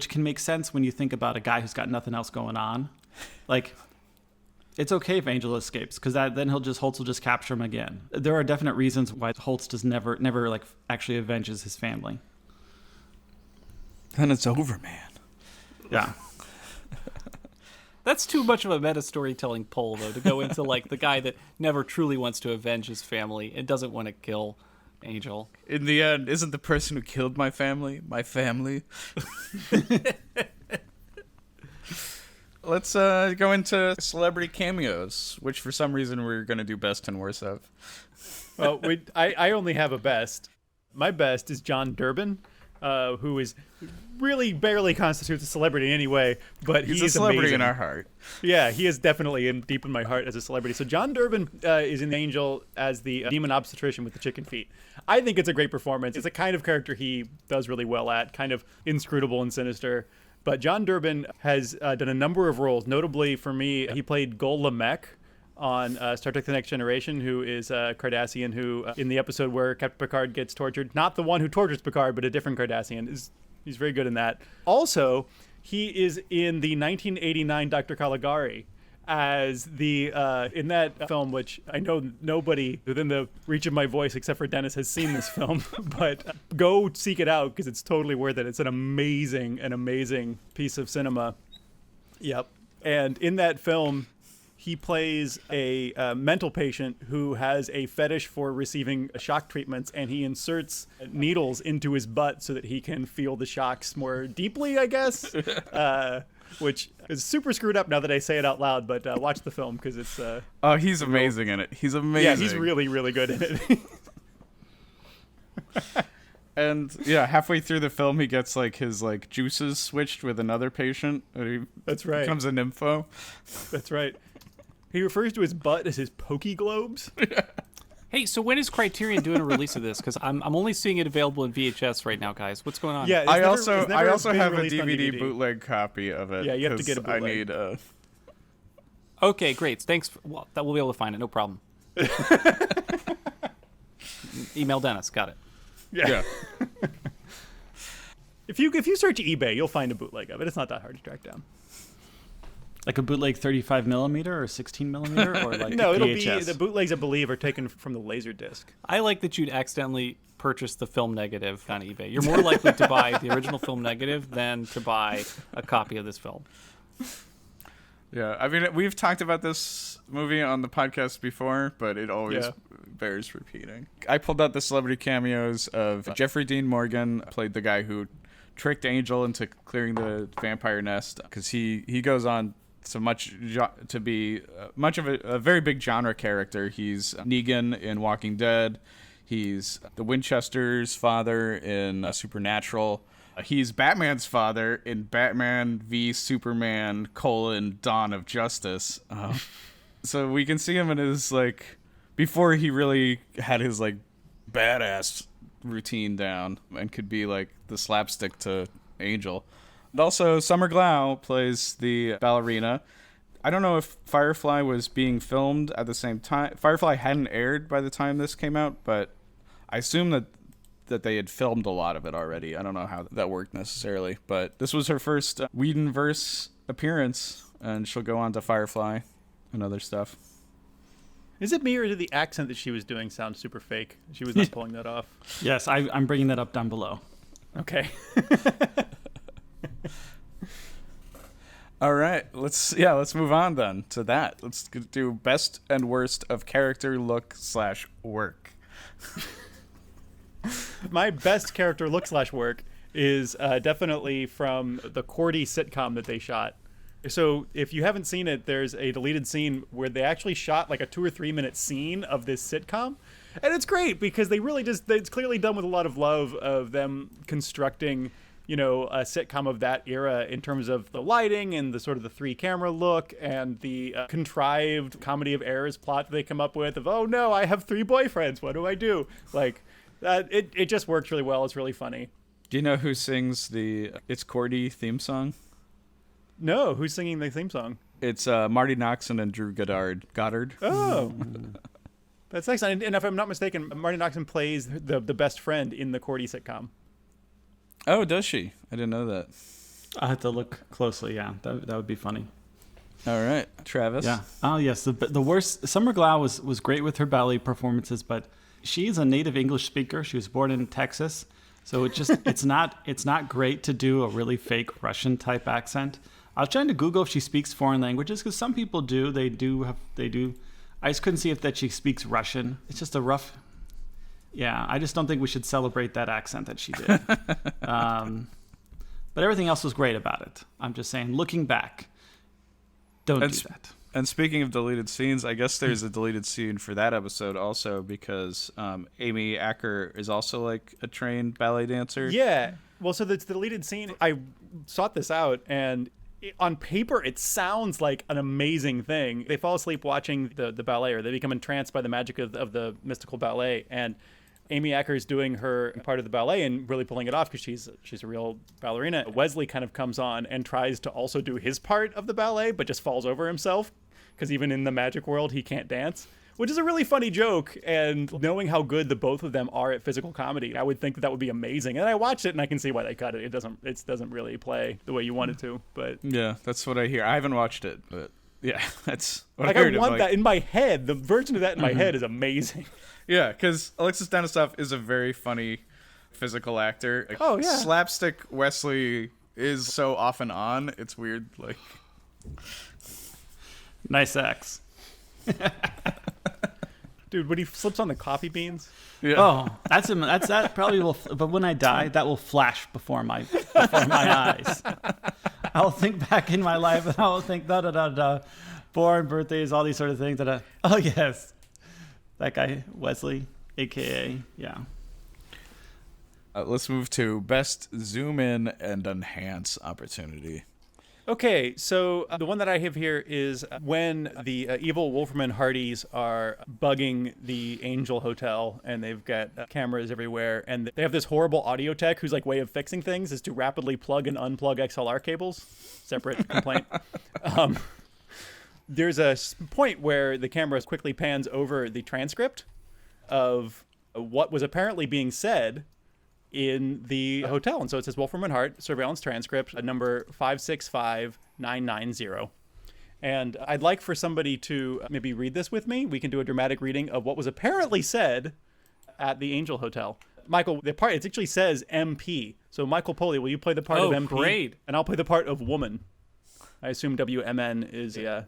can make sense when you think about a guy who's got nothing else going on. Like, it's okay if Angel escapes because then Holtz will just capture him again. There are definite reasons why Holtz does never like actually avenges his family. Then it's over, man. Yeah. That's too much of a meta storytelling pull, though, to go into like the guy that never truly wants to avenge his family and doesn't want to kill Angel. In the end, isn't the person who killed my family my family? let's go into celebrity cameos, which for some reason we're going to do best and worst of. Well, I only have a best. My best is John Durbin, who is really barely constitutes a celebrity anyway, but He's a celebrity amazing. in our heart. Yeah, he is definitely deep in my heart as a celebrity. So John Durbin is in Angel as the demon obstetrician with the chicken feet. I think it's a great performance. It's a kind of character he does really well at, kind of inscrutable and sinister. But John Durbin has done a number of roles. Notably for me, he played Gul Lamech on Star Trek The Next Generation, who is a Cardassian who, in the episode where Captain Picard gets tortured, not the one who tortures Picard, but a different Cardassian, he's very good in that. Also, he is in the 1989 Dr. Caligari as the, in that film, which I know nobody within the reach of my voice except for Dennis has seen this film, but go seek it out because it's totally worth it. It's an amazing piece of cinema. Yep. And in that film, he plays a mental patient who has a fetish for receiving shock treatments, and he inserts needles into his butt so that he can feel the shocks more deeply, I guess, which is super screwed up now that I say it out loud, but watch the film because it's... Oh, he's amazing in it. He's amazing. Yeah, he's really, really good in it. And yeah, halfway through the film, he gets like his like juices switched with another patient. And That's right. Becomes a nympho. That's right. He refers to his butt as his pokey globes. Hey, so when is Criterion doing a release of this? Because I'm only seeing it available in VHS right now, guys. What's going on? Yeah, I never also been have a released on DVD bootleg copy of it. Yeah, you have to get a 'cause I bootleg. need Okay, great. Thanks. Well, that we'll be able to find it. No problem. Email Dennis. Got it. yeah. If you search eBay, you'll find a bootleg of it. It's not that hard to track down. Like a bootleg 35 millimeter or 16 millimeter, or like No, it'll VHS? be the bootlegs, I believe, are taken from the Laserdisc. I like that you'd accidentally purchase the film negative on eBay. You're more likely to buy the original film negative than to buy a copy of this film. Yeah, I mean, we've talked about this movie on the podcast before, but it always bears repeating. I pulled out the celebrity cameos of Jeffrey Dean Morgan, played the guy who tricked Angel into clearing the vampire nest, because he goes on to be much of a very big genre character. He's Negan in Walking Dead. He's the Winchester's father in Supernatural. He's Batman's father in Batman v Superman: Dawn of Justice. So we can see him in his like before he really had his like badass routine down and could be like the slapstick to Angel. And also, Summer Glau plays the ballerina. I don't know if Firefly was being filmed at the same time. Firefly hadn't aired by the time this came out, but I assume that they had filmed a lot of it already. I don't know how that worked necessarily, but this was her first Whedonverse appearance, and she'll go on to Firefly and other stuff. Is it me, or did the accent that she was doing sound super fake? She was not pulling that off. Yes, I'm bringing that up down below. Okay. All right, let's move on then to that. Let's do best and worst of character, look / work. My best character look / work is definitely from the Cordy sitcom that they shot. So if you haven't seen it, there's a deleted scene where they actually shot like a 2 or 3 minute scene of this sitcom. And it's great because it's clearly done with a lot of love of them constructing, a sitcom of that era in terms of the lighting and the sort of the 3-camera look and the contrived comedy of errors plot they come up with of, oh no, I have 3 boyfriends. What do I do? Like that, it just works really well. It's really funny. Do you know who sings the It's Cordy theme song? No, who's singing the theme song? It's Marty Noxon and Drew Goddard. Oh, that's excellent. And if I'm not mistaken, Marty Noxon plays the best friend in the Cordy sitcom. Oh, does she? I didn't know that. I'll have to look closely. Yeah, that would be funny. All right, Travis. Yeah. Oh, yes. The worst. Summer Glau was great with her ballet performances, but she's a native English speaker. She was born in Texas, so it's not great to do a really fake Russian type accent. I was trying to Google if she speaks foreign languages because some people do. They do. I just couldn't see that she speaks Russian. It's just a rough. Yeah, I just don't think we should celebrate that accent that she did. But everything else was great about it. I'm just saying, looking back, Don't And do s- that. And speaking of deleted scenes, I guess there's a deleted scene for that episode also because Amy Acker is also like a trained ballet dancer. Yeah. Well, so the deleted scene, I sought this out, and on paper, it sounds like an amazing thing. They fall asleep watching the ballet, or they become entranced by the magic of the mystical ballet, and Amy Acker is doing her part of the ballet and really pulling it off because she's a real ballerina. Wesley kind of comes on and tries to also do his part of the ballet, but just falls over himself because even in the magic world, he can't dance, which is a really funny joke. And knowing how good the both of them are at physical comedy, I would think that would be amazing. And I watched it and I can see why they cut it. It doesn't really play the way you want it to, but Yeah, that's what I hear. I haven't watched it, but yeah, that's what like I heard. I want that in my head. The version of that in my head is amazing. Yeah, because Alexis Denisof is a very funny physical actor. Like, Oh, yeah. Slapstick Wesley is so off and on. It's weird. Like, Nice axe. Dude, when he slips on the coffee beans. yeah. Oh, that probably will. But when I die, that will flash before my eyes. I'll think back in my life and I'll think born, birthdays, all these sort of things. Oh yes, that guy Wesley, aka yeah. Let's move to best zoom in and enhance opportunity. Okay, so the one that I have here is when the evil Wolfram Hardys are bugging the Angel Hotel, and they've got cameras everywhere, and they have this horrible audio tech whose like way of fixing things is to rapidly plug and unplug XLR cables. Separate complaint. There's a point where the camera quickly pans over the transcript of what was apparently being said in the hotel. And so it says Wolfram and Hart surveillance transcript number 565990. And I'd like for somebody to maybe read this with me. We can do a dramatic reading of what was apparently said at the Angel Hotel. Michael, the part, it actually says MP. So Michael Poley, will you play the part of MP? Great. And I'll play the part of woman. I assume WMN is a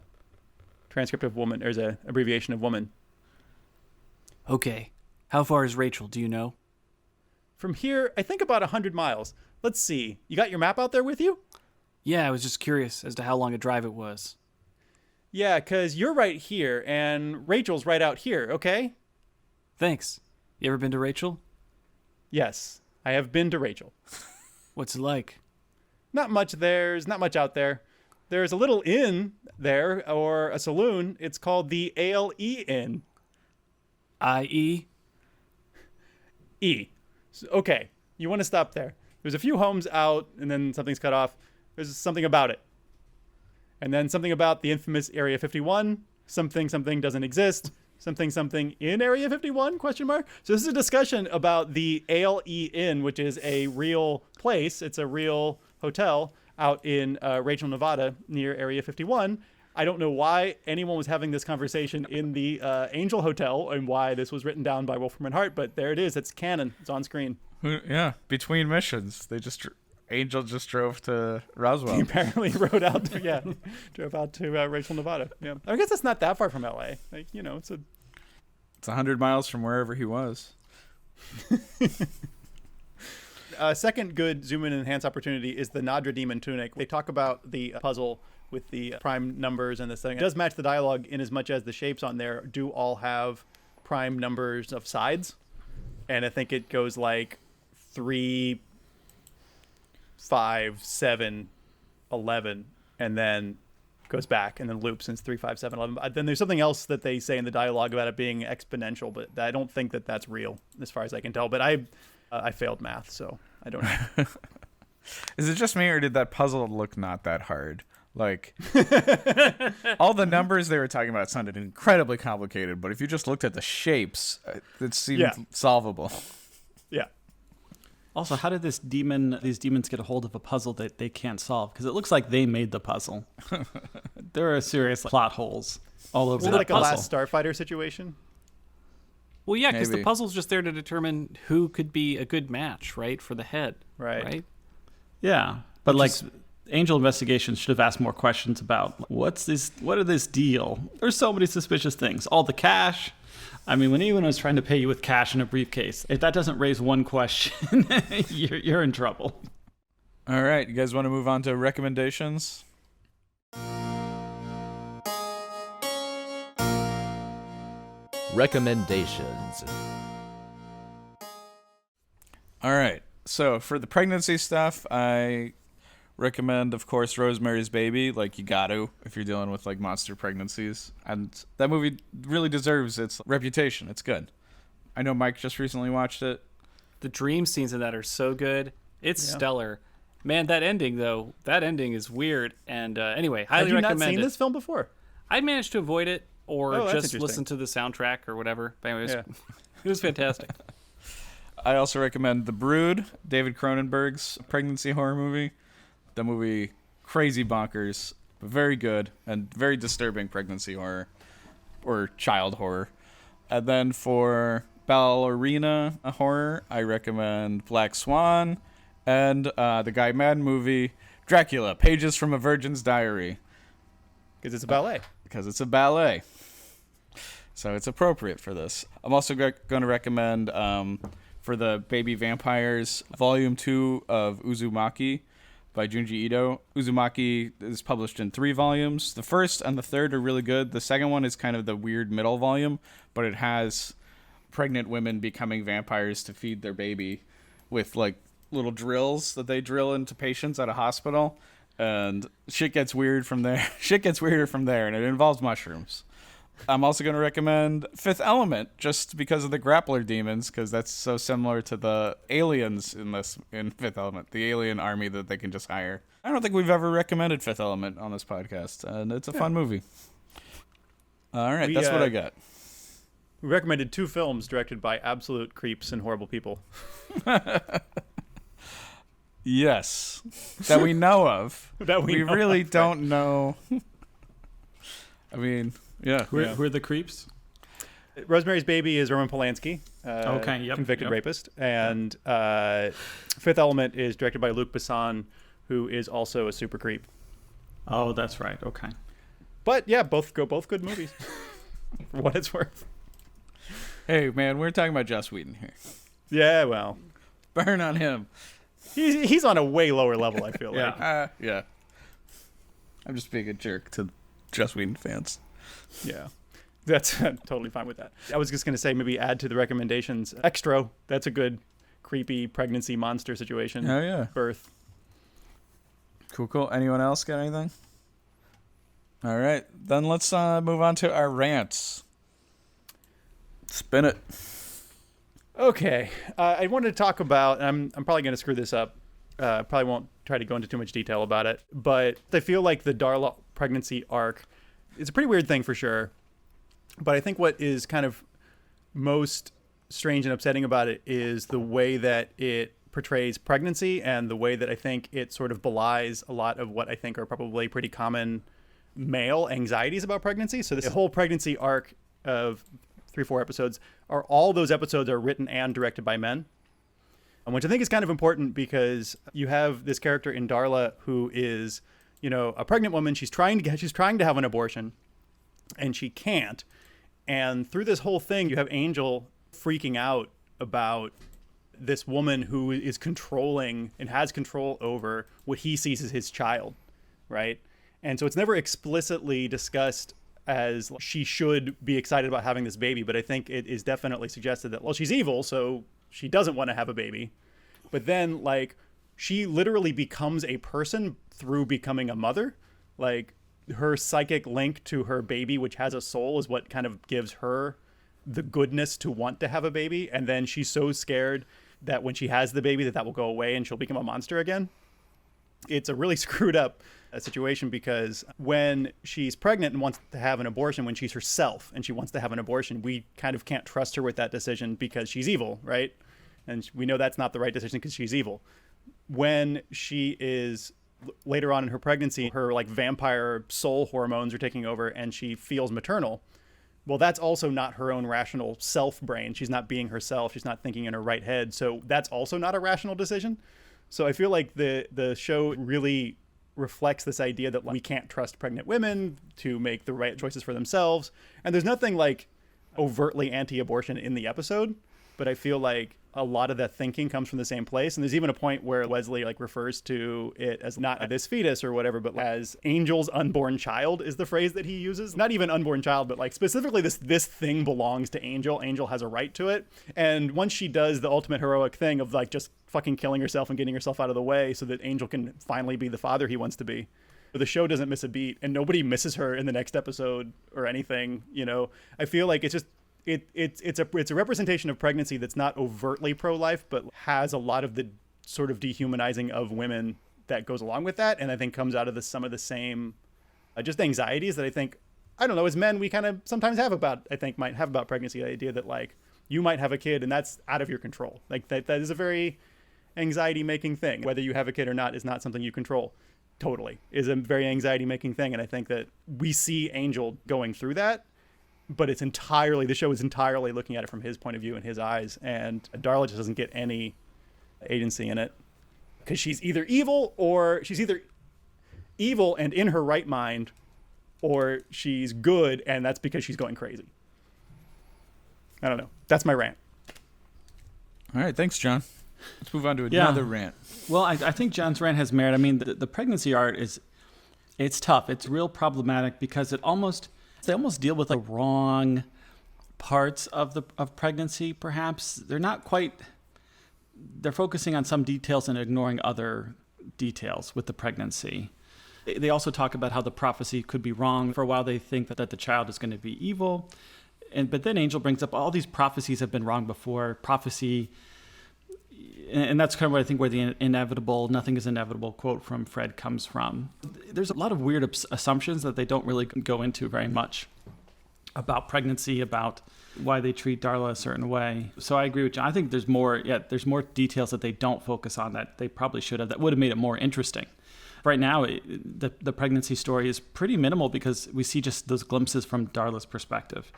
transcript of woman, or is an abbreviation of woman. Okay. How far is Rachel? Do you know? From here, I think about 100 miles. Let's see. You got your map out there with you? Yeah, I was just curious as to how long a drive it was. Yeah, because you're right here, and Rachel's right out here, okay? Thanks. You ever been to Rachel? Yes, I have been to Rachel. What's it like? Not much there's not much out there. There's a little inn there, or a saloon. It's called the ALE Inn. I.E.? E. So, okay, you want to stop there. There's a few homes out, and then something's cut off. There's something about it. And then something about the infamous Area 51. Something doesn't exist. Something in Area 51, question mark? So this is a discussion about the ALE Inn, which is a real place. It's a real hotel out in Rachel, Nevada, near Area 51. I don't know why anyone was having this conversation in the Angel Hotel and why this was written down by Wolfram and Hart, but there it is. It's canon. It's on screen. Yeah, between missions, Angel just drove to Roswell. He apparently drove out to Rachel, Nevada. Yeah, I guess that's not that far from LA. Like, you know, it's 100 miles from wherever he was. Second good zoom in and enhance opportunity is the Nadra Demon Tunic. They talk about the puzzle with the prime numbers and this thing. It does match the dialogue in as much as the shapes on there do all have prime numbers of sides. And I think it goes like 3, 5, 7, 11, and then goes back and then loops since 3, 5, 7, 11. Then there's something else that they say in the dialogue about it being exponential, but I don't think that that's real as far as I can tell. But I failed math, so I don't know. Is it just me, or did that puzzle look not that hard? Like, all the numbers they were talking about sounded incredibly complicated, but if you just looked at the shapes, it seemed solvable. Yeah. Also, how did these demons get a hold of a puzzle that they can't solve? Because it looks like they made the puzzle. There are serious plot holes all over that Like a puzzle. Last Starfighter situation. Well, yeah, because the Maybe. puzzle's just there to determine who could be a good match, right, for the head. Right. Yeah, but Angel Investigations should have asked more questions about what is this deal? There's so many suspicious things. All the cash. I mean, when anyone was trying to pay you with cash in a briefcase, if that doesn't raise one question, you're in trouble. All right, you guys want to move on to recommendations? recommendations. All right. So for the pregnancy stuff, I recommend, of course, Rosemary's Baby. Like, you got to if you're dealing with like monster pregnancies, and that movie really deserves its reputation. It's good. I know Mike just recently watched it. The dream scenes in that are so good. It's stellar. Man, that ending is weird. And anyway, highly Have you recommend not seen it. this film before? I managed to avoid it or Oh, that's just interesting. listen to the soundtrack or whatever. But anyways, Yeah. it was fantastic. I also recommend The Brood, David Cronenberg's pregnancy horror movie. The movie, crazy bonkers, but very good and very disturbing pregnancy horror or child horror. And then for ballerina horror, I recommend Black Swan and the Guy Madden movie, Dracula, Pages from a Virgin's Diary. Because it's a ballet. Because it's a ballet. So it's appropriate for this. I'm also going to recommend for the Baby Vampires, Volume 2 of Uzumaki by Junji Ito. Uzumaki is published in 3 volumes. The first and the third are really good. The second one is kind of the weird middle volume, but it has pregnant women becoming vampires to feed their baby with like little drills that they drill into patients at a hospital. And shit gets weird from there. Shit gets weirder from there, and it involves mushrooms. I'm also going to recommend Fifth Element, just because of the grappler demons, because that's so similar to the aliens in Fifth Element, the alien army that they can just hire. I don't think we've ever recommended Fifth Element on this podcast, and it's a fun movie. All right, that's what I got. We recommended 2 films directed by absolute creeps and horrible people. Yes, that we know of. That we know really of, don't know. I mean, yeah. Who are the creeps? Rosemary's Baby is Roman Polanski, convicted rapist, and Fifth Element is directed by Luc Besson, who is also a super creep. Oh, that's right. Okay. But yeah, both good movies, for what it's worth. Hey, man, we're talking about Joss Whedon here. Yeah, well, Burn on him. he's on a way lower level, I feel like. Yeah. I'm just being a jerk to Joss Whedon fans. Yeah. That's totally fine with that. I was just going to say, maybe add to the recommendations. Extra, that's a good creepy pregnancy monster situation. Oh, yeah. Birth. Cool. Anyone else got anything? All right. Then let's move on to our rants. Spin it. Okay. I wanted to talk about, I'm probably going to screw this up. Probably won't try to go into too much detail about it. But I feel like the Darla pregnancy arc, it's a pretty weird thing for sure. But I think what is kind of most strange and upsetting about it is the way that it portrays pregnancy and the way that I think it sort of belies a lot of what I think are probably pretty common male anxieties about pregnancy. So this whole pregnancy arc of 3-4 episodes all those episodes are written and directed by men. Which I think is kind of important because you have this character in Darla who is, a pregnant woman. She's trying to have an abortion and she can't. And through this whole thing, you have Angel freaking out about this woman who is controlling and has control over what he sees as his child, right? And so it's never explicitly discussed as she should be excited about having this baby, but I think it is definitely suggested that, well, she's evil, so she doesn't want to have a baby. But then, she literally becomes a person through becoming a mother. Her psychic link to her baby, which has a soul, is what kind of gives her the goodness to want to have a baby. And then she's so scared that when she has the baby that will go away and she'll become a monster again. It's a really screwed up situation because when she's pregnant and wants to have an abortion, when she's herself and she wants to have an abortion, we kind of can't trust her with that decision because she's evil, right? And we know that's not the right decision because she's evil. When she is later on in her pregnancy, her vampire soul hormones are taking over and she feels maternal. Well, that's also not her own rational self brain. She's not being herself. She's not thinking in her right head. So that's also not a rational decision. So I feel like the show really reflects this idea that we can't trust pregnant women to make the right choices for themselves. And there's nothing overtly anti-abortion in the episode, but I feel like a lot of that thinking comes from the same place. And there's even a point where Wesley like refers to it as not this fetus or whatever, but as Angel's unborn child is the phrase that he uses. Not even unborn child, but like specifically this thing belongs to Angel. Angel has a right to it. And once she does the ultimate heroic thing of like just fucking killing herself and getting herself out of the way so that Angel can finally be the father he wants to be, the show doesn't miss a beat and nobody misses her in the next episode or anything. You know, I feel like it's just it's a representation of pregnancy that's not overtly pro-life, but has a lot of the sort of dehumanizing of women that goes along with that, and I think comes out of some of the same just anxieties that I think, I don't know, as men we kind of sometimes might have about pregnancy. The idea that like you might have a kid and that's out of your control. Like that is a very anxiety making thing. Whether you have a kid or not is not something you control. Totally is a very anxiety making thing, and I think that we see Angel going through that. But the show is entirely looking at it from his point of view and his eyes. And Darla just doesn't get any agency in it because she's either evil and in her right mind, or she's good and that's because she's going crazy. I don't know. That's my rant. All right. Thanks, John. Let's move on to another rant. Well, I think John's rant has merit. I mean, the pregnancy art it's tough. It's real problematic because they almost deal with the wrong parts of pregnancy, perhaps. They're focusing on some details and ignoring other details with the pregnancy. They also talk about how the prophecy could be wrong. For a while, they think that the child is going to be evil. But then Angel brings up all these prophecies have been wrong before. Prophecy, and that's kind of what I think where the inevitable, nothing is inevitable quote from Fred comes from. There's a lot of weird assumptions that they don't really go into very much about pregnancy, about why they treat Darla a certain way. So I agree with John. I think there's more details that they don't focus on that they probably should have, that would have made it more interesting. Right now, the pregnancy story is pretty minimal because we see just those glimpses from Darla's perspective.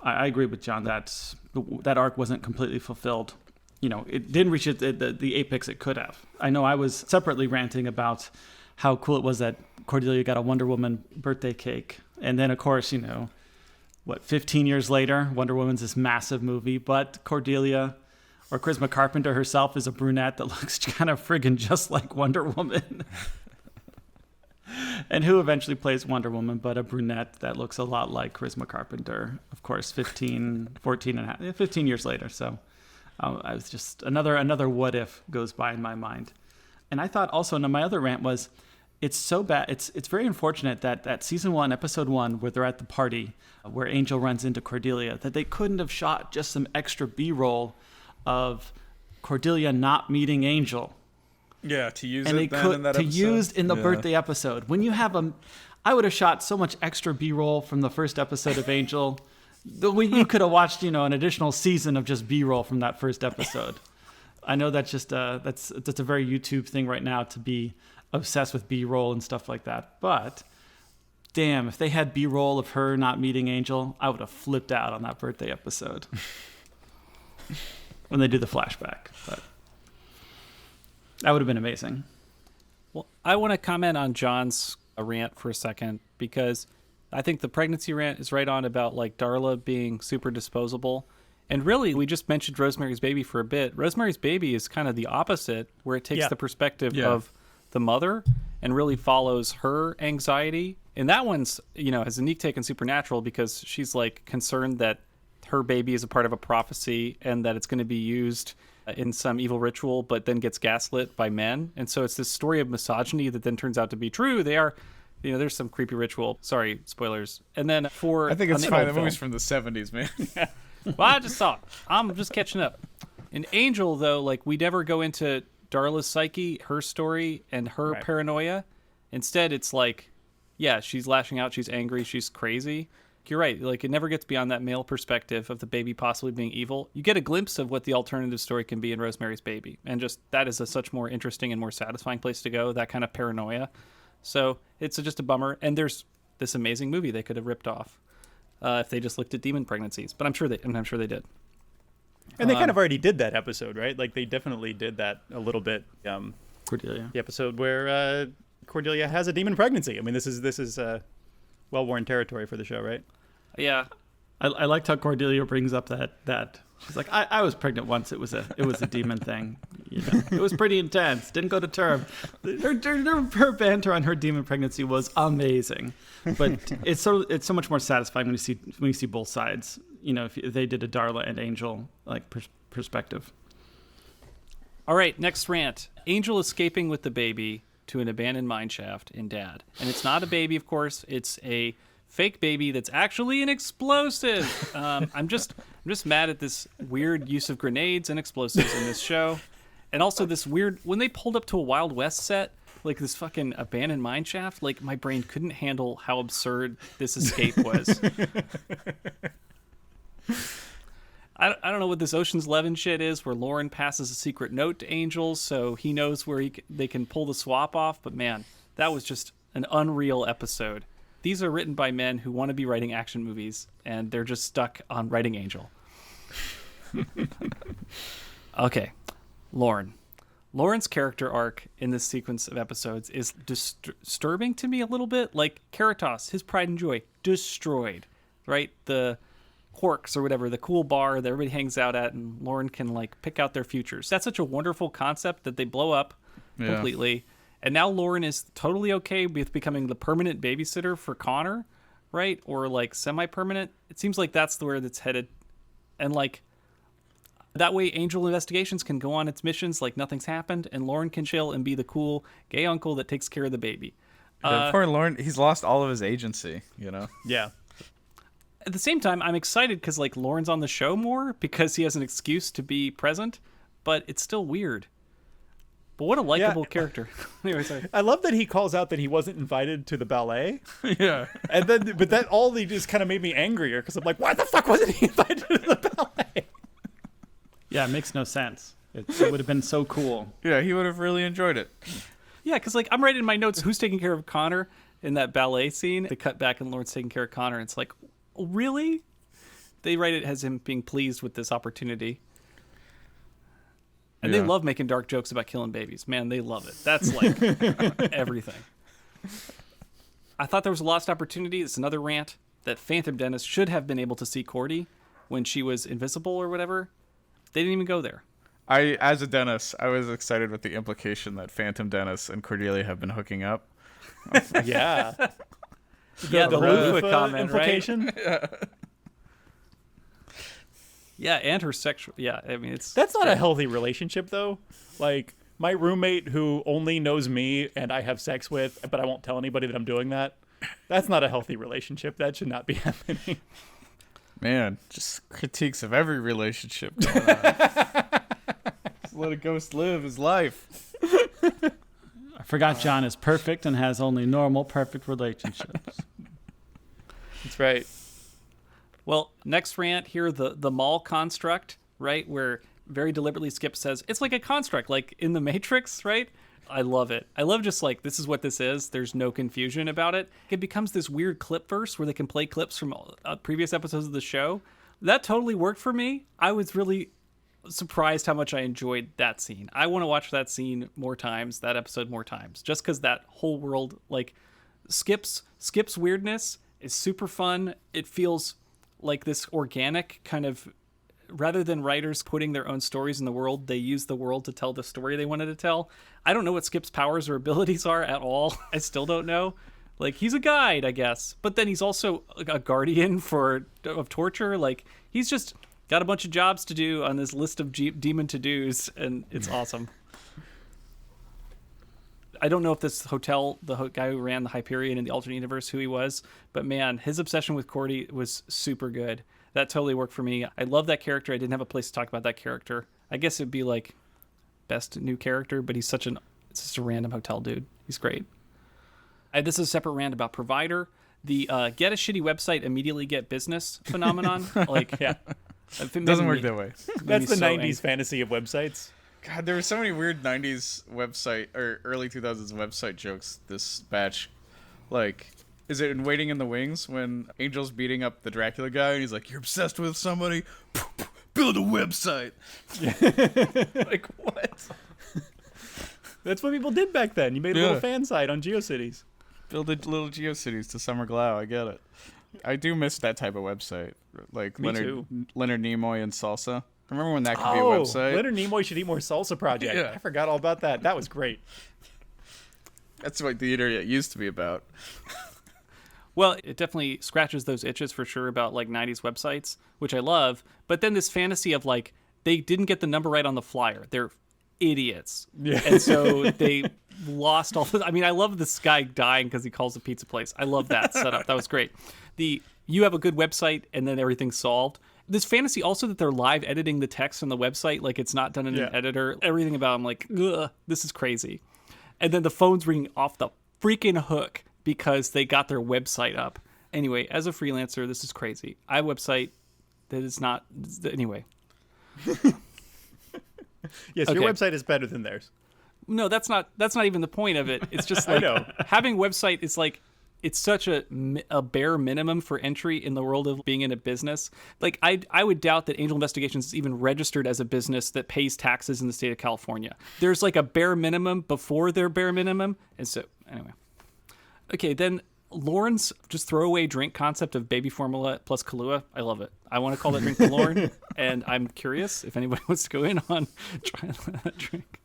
I agree with John that that arc wasn't completely fulfilled. You know, it didn't reach the apex it could have. I know I was separately ranting about how cool it was that Cordelia got a Wonder Woman birthday cake. And then, of course, 15 years later, Wonder Woman's this massive movie. But Cordelia, or Charisma Carpenter herself, is a brunette that looks kind of friggin' just like Wonder Woman. And who eventually plays Wonder Woman, but a brunette that looks a lot like Charisma Carpenter. Of course, 15 years later. So I was just another what if goes by in my mind. And I thought also, and my other rant was, it's so bad. It's very unfortunate that season 1, episode 1, where they're at the party, where Angel runs into Cordelia, that they couldn't have shot just some extra B-roll of Cordelia not meeting Angel. Yeah, to use and it they then in that episode. Use in the birthday episode. When you have I would have shot so much extra B-roll from the first episode of Angel. You could have watched, an additional season of just B-roll from that first episode. I know that's just that's a very YouTube thing right now to be obsessed with B-roll and stuff like that. But damn, if they had B-roll of her not meeting Angel, I would have flipped out on that birthday episode when they do the flashback. But that would have been amazing. Well, I want to comment on John's rant for a second because I think the pregnancy rant is right on about like Darla being super disposable. And really, we just mentioned Rosemary's Baby for a bit. Rosemary's Baby is kind of the opposite, where it takes the perspective of the mother and really follows her anxiety. And that one's, has a unique take on Supernatural because she's like concerned that her baby is a part of a prophecy and that it's going to be used in some evil ritual, but then gets gaslit by men. And so it's this story of misogyny that then turns out to be true. They are, there's some creepy ritual. Sorry, spoilers. And then I think it's fine. The movie's from the 70s, man. Well, I just saw it. I'm just catching up. In Angel, though, like we never go into Darla's psyche, her story, and her paranoia. Instead, it's like, she's lashing out. She's angry. She's crazy. You're right. Like, it never gets beyond that male perspective of the baby possibly being evil. You get a glimpse of what the alternative story can be in Rosemary's Baby. And just that is a such more interesting and more satisfying place to go, that kind of paranoia. So it's just a bummer. And there's this amazing movie they could have ripped off if they just looked at demon pregnancies. But I'm sure they did. And they kind of already did that episode, right? Like, they definitely did that a little bit. Cordelia. The episode where Cordelia has a demon pregnancy. I mean, this is well-worn territory for the show, right? Yeah. I liked how Cordelia brings up that She's like, I was pregnant once. It was a demon thing. It was pretty intense. Didn't go to term. Her banter on her demon pregnancy was amazing, but it's so much more satisfying when you see both sides. If they did a Darla and Angel perspective. All right, next rant. Angel escaping with the baby to an abandoned mine shaft in Dad, and it's not a baby, of course. It's a fake baby that's actually an explosive. I'm just mad at this weird use of grenades and explosives in this show. And also this weird, when they pulled up to a Wild West set, like this fucking abandoned mine shaft, like my brain couldn't handle how absurd this escape was. I don't know what this Ocean's 11 shit is, where Lauren passes a secret note to Angel so he knows where they can pull the swap off. But man, that was just an unreal episode. These are written by men who want to be writing action movies, and they're just stuck on writing Angel. Okay, Lauren. Lauren's character arc in this sequence of episodes is disturbing to me a little bit. Like Caritas, his pride and joy, destroyed, right? The Quarks or whatever, the cool bar that everybody hangs out at, and Lauren can like pick out their futures. That's such a wonderful concept that they blow up completely. And now Lauren is totally okay with becoming the permanent babysitter for Connor, right? Or like semi-permanent. It seems like that's where that's headed. And like that way Angel Investigations can go on its missions like nothing's happened, and Lauren can chill and be the cool gay uncle that takes care of the baby. Poor Lauren, he's lost all of his agency, Yeah. At the same time, I'm excited because like Lauren's on the show more because he has an excuse to be present, but it's still weird. But what a likable character. Anyway, sorry. I love that he calls out that he wasn't invited to the ballet. Yeah. And then, but that all he just kind of made me angrier because I'm like, why the fuck wasn't he invited to the ballet? Yeah, it makes no sense. It would have been so cool. Yeah, he would have really enjoyed it. Yeah, because like I'm writing in my notes who's taking care of Connor in that ballet scene. They cut back and Lauren's taking care of Connor. And it's like, really? They write it as him being pleased with this opportunity. And they love making dark jokes about killing babies. Man, they love it. That's like everything. I thought there was a lost opportunity. It's another rant that Phantom Dennis should have been able to see Cordy when she was invisible or whatever. They didn't even go there. As a Dennis, I was excited with the implication that Phantom Dennis and Cordelia have been hooking up. Yeah. The loofah comment, implication. right? Yeah, and her sexual. Yeah, I mean, That's not a healthy relationship, though. Like, my roommate who only knows me and I have sex with, but I won't tell anybody that I'm doing that. That's not a healthy relationship. That should not be happening. Man, just critiques of every relationship going on. Just let a ghost live his life. I forgot John is perfect and has only normal, perfect relationships. That's right. Well, next rant here, the mall construct, right? Where very deliberately Skip says, it's like a construct, like in the Matrix, right? I love it. I love just like, this is what this is. There's no confusion about it. It becomes this weird clip verse where they can play clips from previous episodes of the show. That totally worked for me. I was really surprised how much I enjoyed that scene. I want to watch that scene more times, that episode more times, just because that whole world, like Skip's weirdness is super fun. It feels like this organic kind of, rather than writers putting their own stories in the world, they use the world to tell the story they wanted to tell. I don't know what Skip's powers or abilities are at all. I still don't know. Like, he's a guide, I guess, but then he's also a guardian of torture. Like, he's just got a bunch of jobs to do on this list of demon to-dos, and it's awesome. I don't know if this hotel, the guy who ran the Hyperion in the alternate universe, who he was, but man, his obsession with Cordy was super good. That totally worked for me. I love that character. I didn't have a place to talk about that character. I guess it'd be like best new character, but he's it's just a random hotel dude. He's great. This is a separate rant about Provider. The get a shitty website, immediately get business phenomenon. Like, Yeah. It doesn't work that way. That's the so 90s angry. fantasy of websites. God, there were so many weird 90s website or early 2000s website jokes this batch. Like, is it in Waiting in the Wings when Angel's beating up the Dracula guy and he's like, you're obsessed with somebody? Build a website. Like, what? That's what people did back then. You made a little fan site on GeoCities. Build a little GeoCities to Summer Glau. I get it. I do miss that type of website. Like Me too. Leonard Nimoy and Salsa. Remember when that could be a Oh, website? Leonard Nimoy Should Eat More Salsa project. Yeah. I forgot all about that. That was great. That's what the internet used to be about. Well, it definitely scratches those itches for sure about like 90s websites, which I love. But then this fantasy of like, they didn't get the number right on the flyer. They're idiots. Yeah. And so they lost all this. I mean, I love this guy dying because he calls a pizza place. I love that setup. That was great. You have a good website and then everything's solved. This fantasy also that they're live editing the text on the website, like it's not done in an editor. Everything about I'm like, ugh, this is crazy. And then the phone's ringing off the freaking hook because they got their website up. Anyway, as a freelancer, this is crazy. I have a website that is not... Anyway. Yes, Okay. your website is better than theirs. No, that's not even the point of it. It's just like know. having a website is like, it's such a bare minimum for entry in the world of being in a business. Like I would doubt that Angel Investigations is even registered as a business that pays taxes in the state of California. There's like a bare minimum before their bare minimum. And so anyway. Okay, then Lauren's just throwaway drink concept of baby formula plus Kahlua. I love it. I want to call that drink the Lauren. And I'm curious if anybody wants to go in on trying that drink.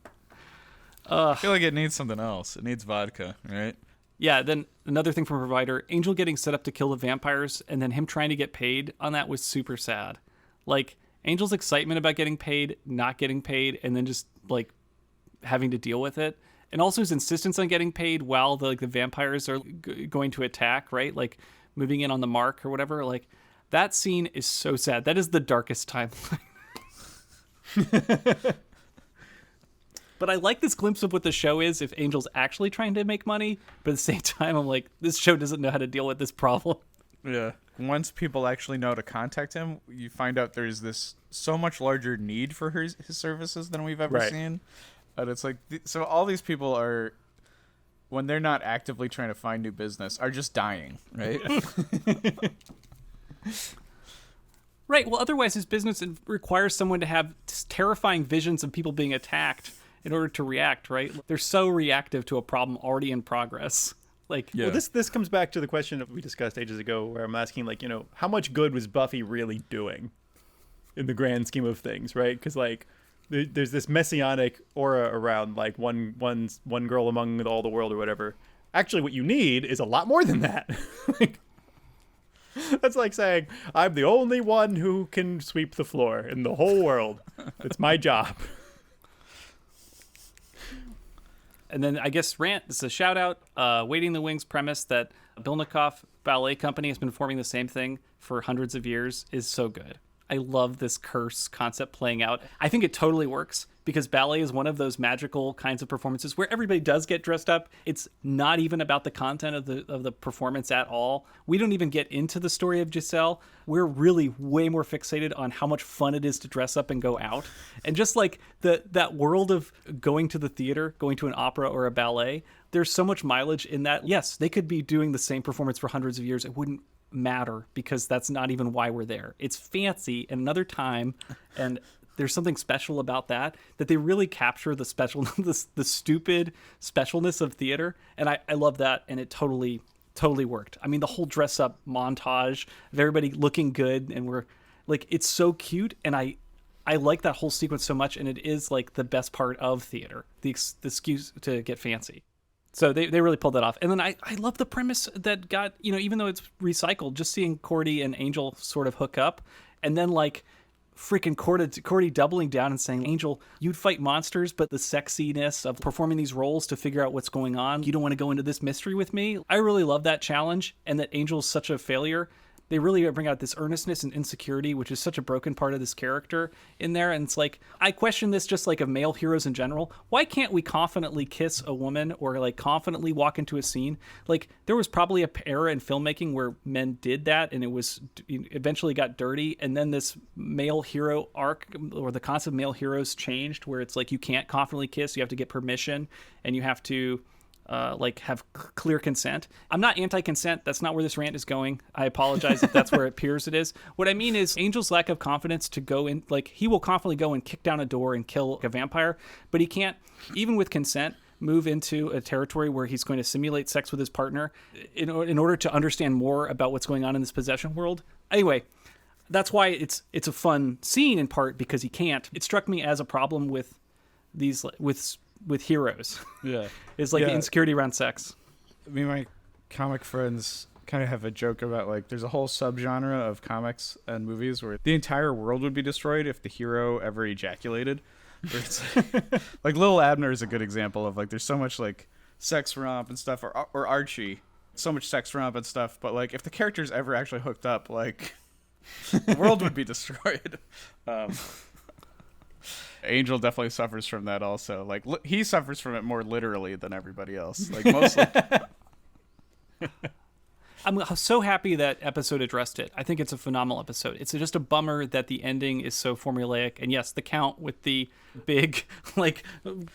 I feel like it needs something else. It needs vodka, right? Yeah, then another thing from Provider, Angel getting set up to kill the vampires and then him trying to get paid on that was super sad. Like, Angel's excitement about getting paid, not getting paid, and then just, like, having to deal with it. And also his insistence on getting paid while the vampires are going to attack, right? Like, moving in on the mark or whatever. Like, that scene is so sad. That is the darkest timeline. But I like this glimpse of what the show is if Angel's actually trying to make money. But at the same time, I'm like, this show doesn't know how to deal with this problem. Yeah. Once people actually know to contact him, you find out there's this so much larger need for his services than we've ever seen. And it's like, so all these people are, when they're not actively trying to find new business, are just dying, right? Right. Well, otherwise his business requires someone to have terrifying visions of people being attacked in order to react, right? They're so reactive to a problem already in progress. Like, Yeah. Well, this comes back to the question that we discussed ages ago, where I'm asking, like, how much good was Buffy really doing in the grand scheme of things, right? Because like, there's this messianic aura around, like one girl among all the world or whatever. Actually, what you need is a lot more than that. Like, that's like saying, I'm the only one who can sweep the floor in the whole world. It's my job. and then I guess rant, this is a shout out, Waiting in the Wings premise that Bilnikoff Ballet Company has been performing the same thing for hundreds of years is so good. I love this curse concept playing out. I think it totally works because ballet is one of those magical kinds of performances where everybody does get dressed up. It's not even about the content of the performance at all. We don't even get into the story of Giselle. We're really way more fixated on how much fun it is to dress up and go out. And just like that world of going to the theater, going to an opera or a ballet, there's so much mileage in that. Yes, they could be doing the same performance for hundreds of years. It wouldn't matter because that's not even why we're there. It's fancy and another time, and there's something special about that they really capture the special the stupid specialness of theater, and I love that, and it totally worked. I mean, the whole dress up montage of everybody looking good, and we're like, it's so cute, and I like that whole sequence so much, and it is like the best part of theater, the excuse to get fancy. So they really pulled that off. And then I love the premise that got, even though it's recycled, just seeing Cordy and Angel sort of hook up. And then like freaking Cordy doubling down and saying, Angel, you'd fight monsters, but the sexiness of performing these roles to figure out what's going on, you don't want to go into this mystery with me. I really love that challenge, and that Angel's such a failure. They really bring out this earnestness and insecurity, which is such a broken part of this character in there. And it's like, I question this just like of male heroes in general. Why can't we confidently kiss a woman or like confidently walk into a scene? Like, there was probably a era in filmmaking where men did that and it was eventually got dirty. And then this male hero arc, or the concept of male heroes, changed, where it's like, you can't confidently kiss, you have to get permission, and you have to have clear consent. I'm not anti-consent. That's not where this rant is going. I apologize if that's where it appears it is. What I mean is Angel's lack of confidence to go in, like, he will confidently go and kick down a door and kill a vampire, but he can't, even with consent, move into a territory where he's going to simulate sex with his partner in order to understand more about what's going on in this possession world. Anyway, that's why it's a fun scene in part because he can't. It struck me as a problem with these with heroes. Yeah. Is like the insecurity around sex. Me and my comic friends kind of have a joke about like there's a whole subgenre of comics and movies where the entire world would be destroyed if the hero ever ejaculated. Where it's like Lil Abner is a good example of like there's so much like sex romp and stuff, or Archie, so much sex romp and stuff, but like if the characters ever actually hooked up, like the world would be destroyed. Angel definitely suffers from that also. Like he suffers from it more literally than everybody else. Like mostly. I'm so happy that episode addressed it. I think it's a phenomenal episode. It's just a bummer that the ending is so formulaic. And yes, the Count with the big, like,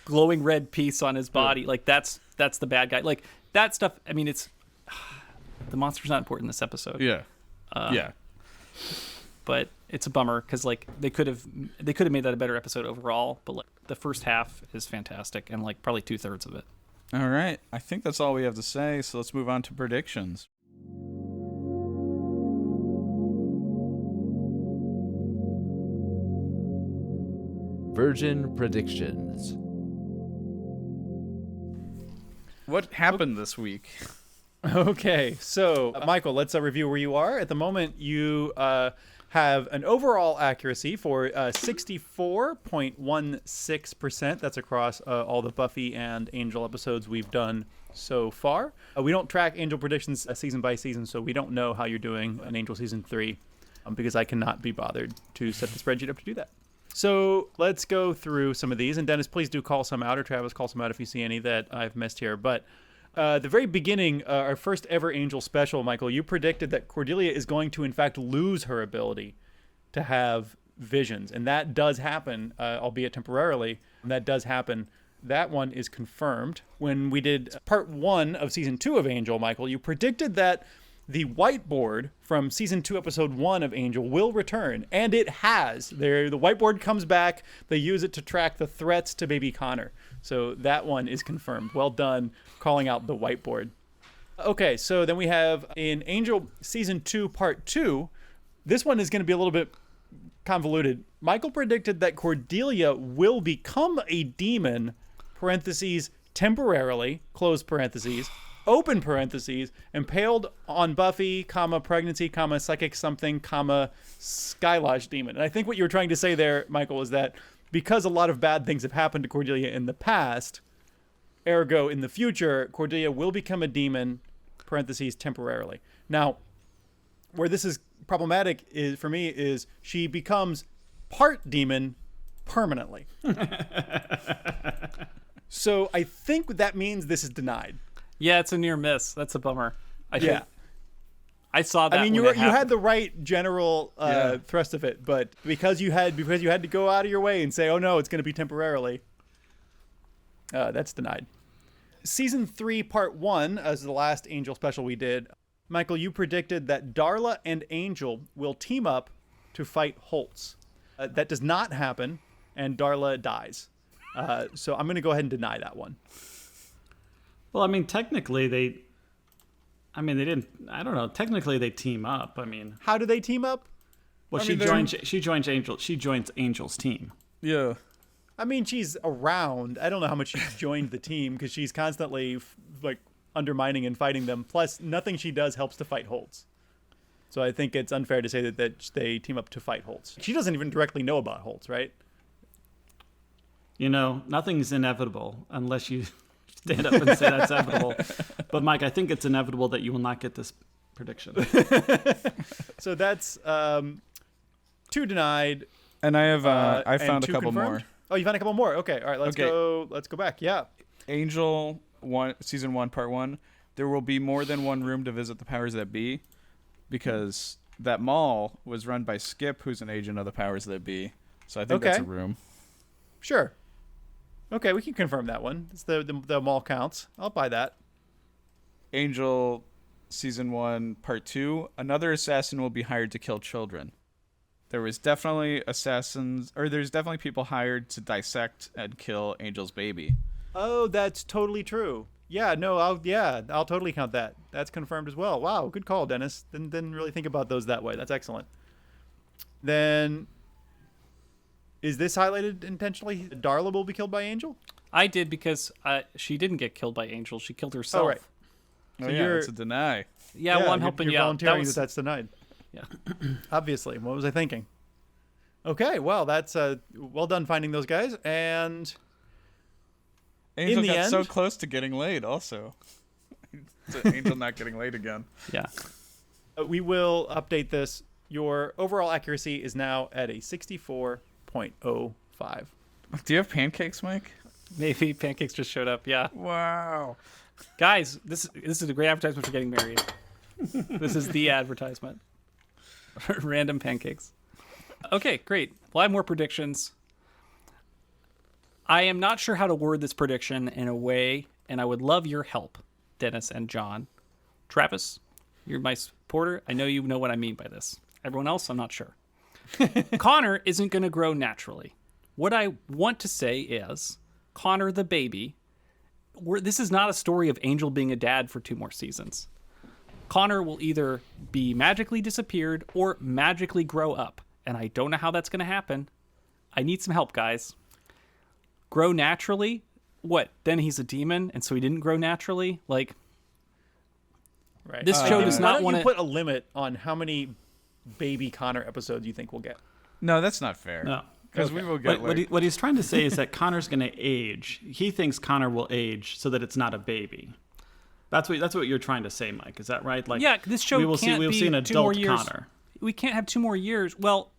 glowing red piece on his body, like that's the bad guy. Like that stuff. I mean, it's the monster's not important in this episode. Yeah. But it's a bummer because like they could have made that a better episode overall. But like the first half is fantastic and like probably 2/3 of it. All right. I think that's all we have to say. So let's move on to predictions. Virgin predictions. What happened this week? Okay, so Michael, let's review where you are. At the moment, you have an overall accuracy for 64.16%. That's across all the Buffy and Angel episodes we've done so far. We don't track Angel predictions season by season, so we don't know how you're doing in Angel Season 3 because I cannot be bothered to set the spreadsheet up to do that. So let's go through some of these. And Dennis, please do call some out, or Travis, call some out if you see any that I've missed here. But the very beginning, our first ever Angel special, Michael, you predicted that Cordelia is going to, in fact, lose her ability to have visions. And that does happen, albeit temporarily. That does happen. That one is confirmed. When we did part 1 of season 2 of Angel, Michael, you predicted that the whiteboard from season 2, episode 1 of Angel will return, and it has. The whiteboard comes back. They use it to track the threats to baby Connor. So that one is confirmed. Well done calling out the whiteboard. Okay, so then we have in Angel season 2, part 2. This one is going to be a little bit convoluted. Michael predicted that Cordelia will become a demon, parentheses, temporarily, close parentheses, open parentheses, impaled on Buffy, pregnancy, psychic something, Sky Lodge demon. And I think what you were trying to say there, Michael, is that because a lot of bad things have happened to Cordelia in the past, ergo in the future, Cordelia will become a demon, parentheses, temporarily. Now, where this is problematic is for me is she becomes part demon permanently. So I think that means this is denied. Yeah, it's a near miss. That's a bummer. I saw that. I mean, you had the right general thrust of it, but because you had to go out of your way and say, "Oh no, it's going to be temporarily," that's denied. Season 3, part 1, as the last Angel special we did, Michael, you predicted that Darla and Angel will team up to fight Holtz. That does not happen, and Darla dies. So I'm going to go ahead and deny that one. Well, I mean, technically they didn't. I don't know. Technically, they team up. I mean, how do they team up? Well, she joins Angel's team. Yeah. I mean, she's around. I don't know how much she's joined the team because she's constantly undermining and fighting them. Plus, nothing she does helps to fight Holtz. So I think it's unfair to say that they team up to fight Holtz. She doesn't even directly know about Holtz, right? You know, nothing's inevitable unless you stand up and say that's inevitable. But Mike, I think it's inevitable that you will not get this prediction. So that's 2 denied. And I found a couple confirmed? more. Oh, you found a couple more. Okay, all right. Let's go back. Yeah. Angel 1, season 1, part 1. There will be more than one room to visit the powers that be, because that mall was run by Skip, who's an agent of the powers that be. So I think that's a room. Sure. Okay, we can confirm that one. It's the mall counts. I'll buy that. Angel season 1, part 2. Another assassin will be hired to kill children. There's definitely people hired to dissect and kill Angel's baby. Oh, that's totally true. Yeah, no, I'll totally count that. That's confirmed as well. Wow, good call, Dennis. Didn't really think about those that way. That's excellent. Then, is this highlighted intentionally? Darla will be killed by Angel? I did because she didn't get killed by Angel. She killed herself. Oh, right. Oh, So yeah, you're- it's a deny. Yeah, well, I'm you're- helping you're you out. volunteering that's denied. Yeah. Obviously. What was I thinking? Okay, well, that's well done finding those guys. And Angel the got so end- close to getting laid, also. Angel not getting laid again. Yeah. we will update this. Your overall accuracy is now at a 64.05. Do you have pancakes, Mike? Maybe pancakes just showed up. Yeah. Wow. Guys, this is a great advertisement for getting married. This is the advertisement. Random pancakes. Okay, great. Well, I have more predictions. I am not sure how to word this prediction in a way, and I would love your help, Dennis and John. Travis, you're my supporter. I know you know what I mean by this. Everyone else, I'm not sure. Connor isn't going to grow naturally. What I want to say is Connor the baby. This is not a story of Angel being a dad for 2 more seasons. Connor will either be magically disappeared or magically grow up. And I don't know how that's going to happen. I need some help, guys. Grow naturally? What? Then he's a demon, and so he didn't grow naturally? Like, Right. This show does not Why don't wanna- you put a limit on how many baby Connor episodes you think we'll get? No, that's not fair. No. Because we will get What he's trying to say is that Connor's going to age. He thinks Connor will age so that it's not a baby. That's what you're trying to say, Mike. Is that right? Like, yeah, this show we will can't see be an 2 more adult years. Connor. We can't have 2 more years. Well,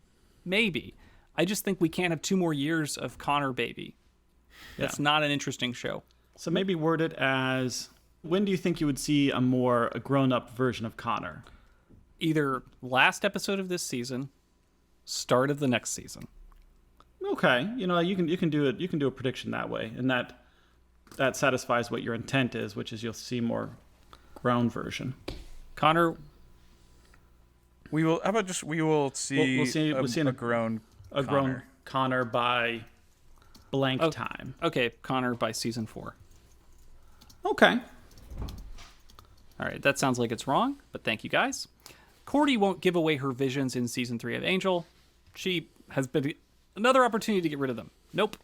maybe. I just think we can't have 2 more years of Connor baby. That's not an interesting show. So maybe word it as, when do you think you would see a grown-up version of Connor? Either last episode of this season, start of the next season. Okay, you can do it. You can do a prediction that way, and that satisfies what your intent is, which is you'll see more grown version. Connor, We will. How about just we will see, We'll see a grown a grown Connor by blank Oh. time. okay, Connor by season 4. Okay. All right, that sounds like it's wrong, but thank you guys. Cordy won't give away her visions in season 3 of Angel. She has been another opportunity to get rid of them. Nope.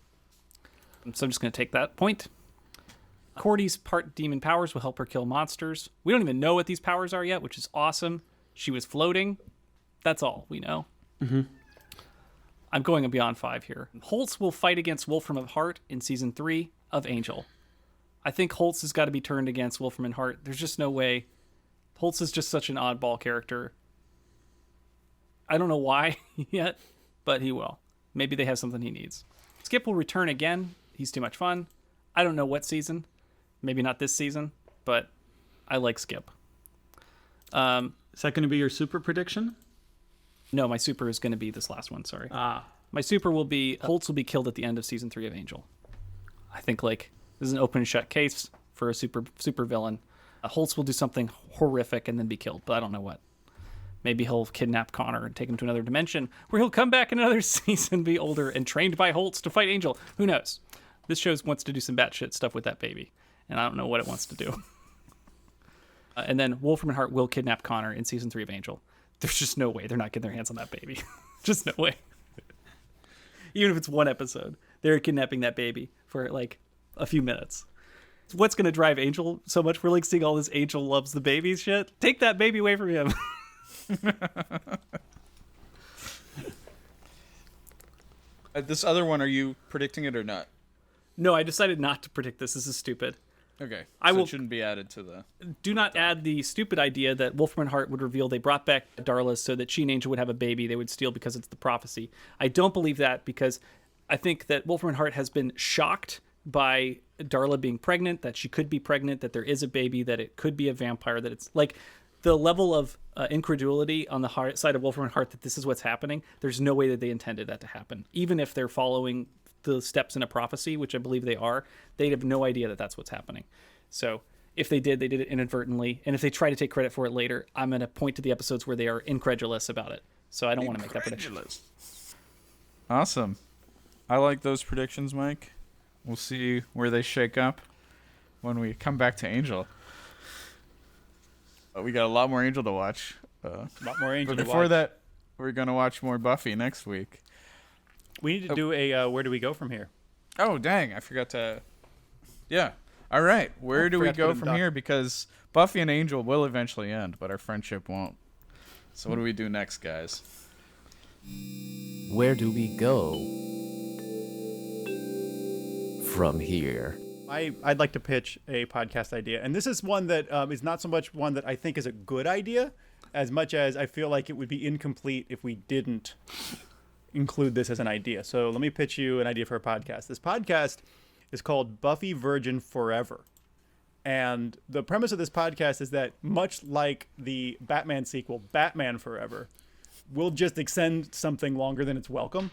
So I'm just going to take that point. Cordy's part demon powers will help her kill monsters. We don't even know what these powers are yet, which is awesome. She was floating. That's all we know. Mm-hmm. I'm going beyond 5 here. Holtz will fight against Wolfram of Heart in season 3 of Angel. I think Holtz has got to be turned against Wolfram and Hart. There's just no way. Holtz is just such an oddball character. I don't know why yet, but he will. Maybe they have something he needs. Skip will return again. He's too much fun. I don't know what season. Maybe not this season, but I like Skip. Is that going to be your super prediction? No, my super is going to be this last one. Sorry. Ah. My super will be Holtz will be killed at the end of season 3 of Angel. I think this is an open and shut case for a super villain. Holtz will do something horrific and then be killed, but I don't know what. Maybe he'll kidnap Connor and take him to another dimension where he'll come back in another season, be older and trained by Holtz to fight Angel. Who knows? This show wants to do some batshit stuff with that baby, and I don't know what it wants to do. And then Wolfram and Hart will kidnap Connor in season 3 of Angel. There's just no way they're not getting their hands on that baby. Just no way. Even if it's 1 episode, they're kidnapping that baby for like a few minutes. What's going to drive Angel so much? We're like seeing all this Angel loves the baby shit. Take that baby away from him. This other one, are you predicting it or not? No, I decided not to predict this. This is stupid. Okay. I will- It shouldn't be added to the. Do not add the stupid idea that Wolfram and Hart would reveal they brought back Darla so that she and Angel would have a baby they would steal because it's the prophecy. I don't believe that because I think that Wolfram and Hart has been shocked by Darla being pregnant, that she could be pregnant, that there is a baby, that it could be a vampire, that it's like the level of incredulity on the side of Wolfram and Hart that this is what's happening. There's no way that they intended that to happen. Even if they're following the steps in a prophecy, which I believe they are, they'd have no idea that that's what's happening. So if they did it inadvertently. And if they try to take credit for it later, I'm going to point to the episodes where they are incredulous about it. So I don't want to make that prediction. Awesome. I like those predictions, Mike. We'll see where they shake up when we come back to Angel. We got a lot more Angel to watch. A lot more Angel But to before watch. that, we're going to watch more Buffy next week. We need to do a where do we go from here? Oh, dang. I forgot to... Yeah. All right. Where do we forgot to go put in from doc. here? Because Buffy and Angel will eventually end, but our friendship won't. So what do we do next, guys? Where do we go from here? I'd like to pitch a podcast idea, and this is one that is not so much one that I think is a good idea, as much as I feel like it would be incomplete if we didn't include this as an idea. So let me pitch you an idea for a podcast. This podcast is called Buffy Virgin Forever. And the premise of this podcast is that, much like the Batman sequel, Batman Forever, we'll just extend something longer than it's welcome.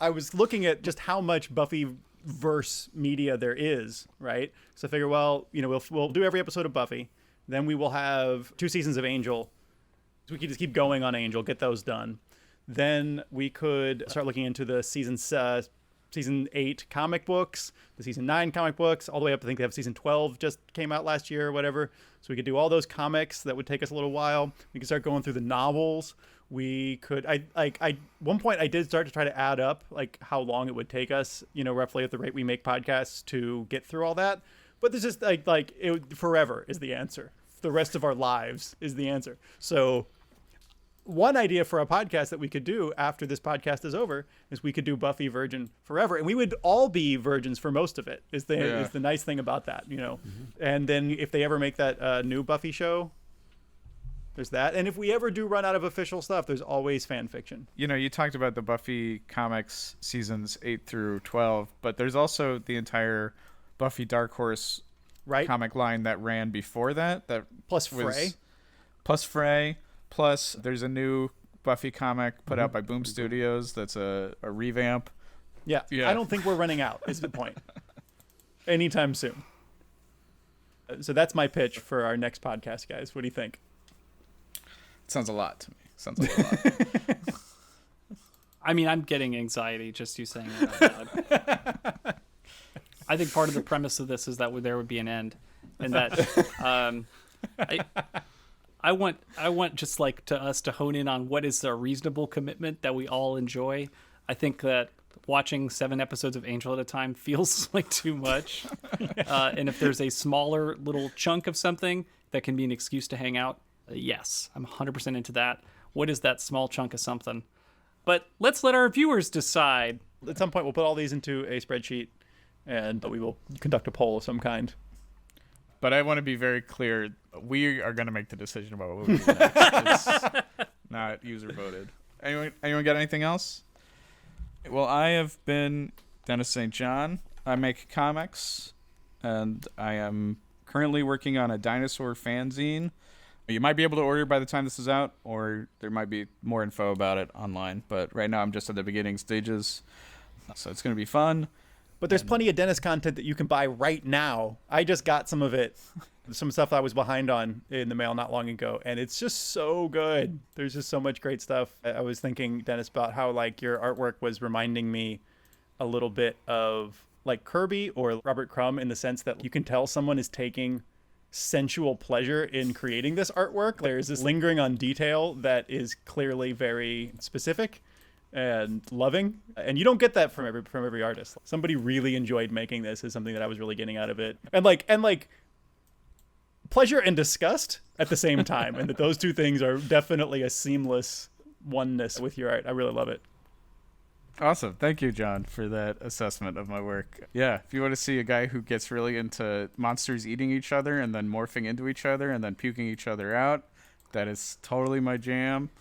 I was looking at just how much Buffy verse media there is, right? So I figure, well, we'll do every episode of Buffy. Then we will have 2 seasons of Angel. So we could just keep going on Angel, get those done. Then we could start looking into the season 8 comic books, the season 9 comic books, all the way up. I think they have season 12 just came out last year or whatever. So we could do all those comics. That would take us a little while. We could start going through the novels. We could, one point I did start to try to add up like how long it would take us, roughly at the rate we make podcasts to get through all that. But this is forever is the answer. The rest of our lives is the answer. So one idea for a podcast that we could do after this podcast is over is we could do Buffy Virgin Forever, and we would all be virgins for most of it. Is the nice thing about that, And then if they ever make that new Buffy show, there's that. And if we ever do run out of official stuff, there's always fan fiction. You talked about the Buffy comics seasons 8 through 12, but there's also the entire Buffy Dark Horse comic line that ran before that. Plus Frey. Plus there's a new Buffy comic put out by Boom Studios that's a revamp. Yeah, I don't think we're running out, is the point. Anytime soon. So that's my pitch for our next podcast, guys. What do you think? Sounds a lot to me. Sounds like a lot. I mean, I'm getting anxiety just you saying it out loud. I think part of the premise of this is that there would be an end, and that I want just like to us to hone in on what is a reasonable commitment that we all enjoy. I think that watching 7 episodes of Angel at a time feels like too much, and if there's a smaller little chunk of something that can be an excuse to hang out, yes, I'm 100% into that. What is that small chunk of something? But let's let our viewers decide. At some point, we'll put all these into a spreadsheet, and we will conduct a poll of some kind. But I want to be very clear. We are going to make the decision about what we do next. It's not user voted. Anyone got anything else? Well, I have been Dennis St. John. I make comics, and I am currently working on a dinosaur fanzine. You might be able to order by the time this is out, or there might be more info about it online. But right now I'm just at the beginning stages, so it's going to be fun. But there's plenty of Dennis content that you can buy right now. I just got some of it, some stuff I was behind on in the mail not long ago, and it's just so good. There's just so much great stuff. I was thinking, Dennis, about how like your artwork was reminding me a little bit of like Kirby or Robert Crumb, in the sense that you can tell someone is taking sensual pleasure in creating this artwork. There's this lingering on detail that is clearly very specific and loving, and you don't get that from every artist. Somebody really enjoyed making this is something that I was really getting out of it, and like pleasure and disgust at the same time, and that those two things are definitely a seamless oneness with your art. I really love it. Awesome. Thank you, John, for that assessment of my work. Yeah, if you want to see a guy who gets really into monsters eating each other and then morphing into each other and then puking each other out, that is totally my jam.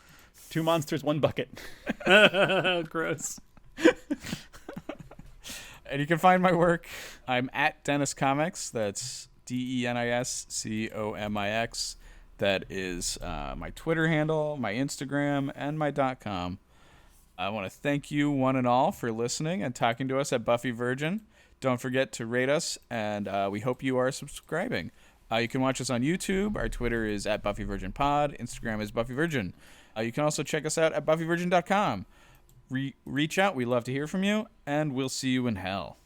2 monsters, 1 bucket. Gross. And you can find my work. I'm at Dennis Comics. That's DENISCOMIX. That is my Twitter handle, my Instagram, and my .com. I want to thank you one and all for listening and talking to us at Buffy Virgin. Don't forget to rate us, and we hope you are subscribing. You can watch us on YouTube. Our Twitter is at Buffy Virgin Pod. Instagram is Buffy Virgin. You can also check us out at BuffyVirgin.com. Reach out. We love to hear from you, and we'll see you in hell.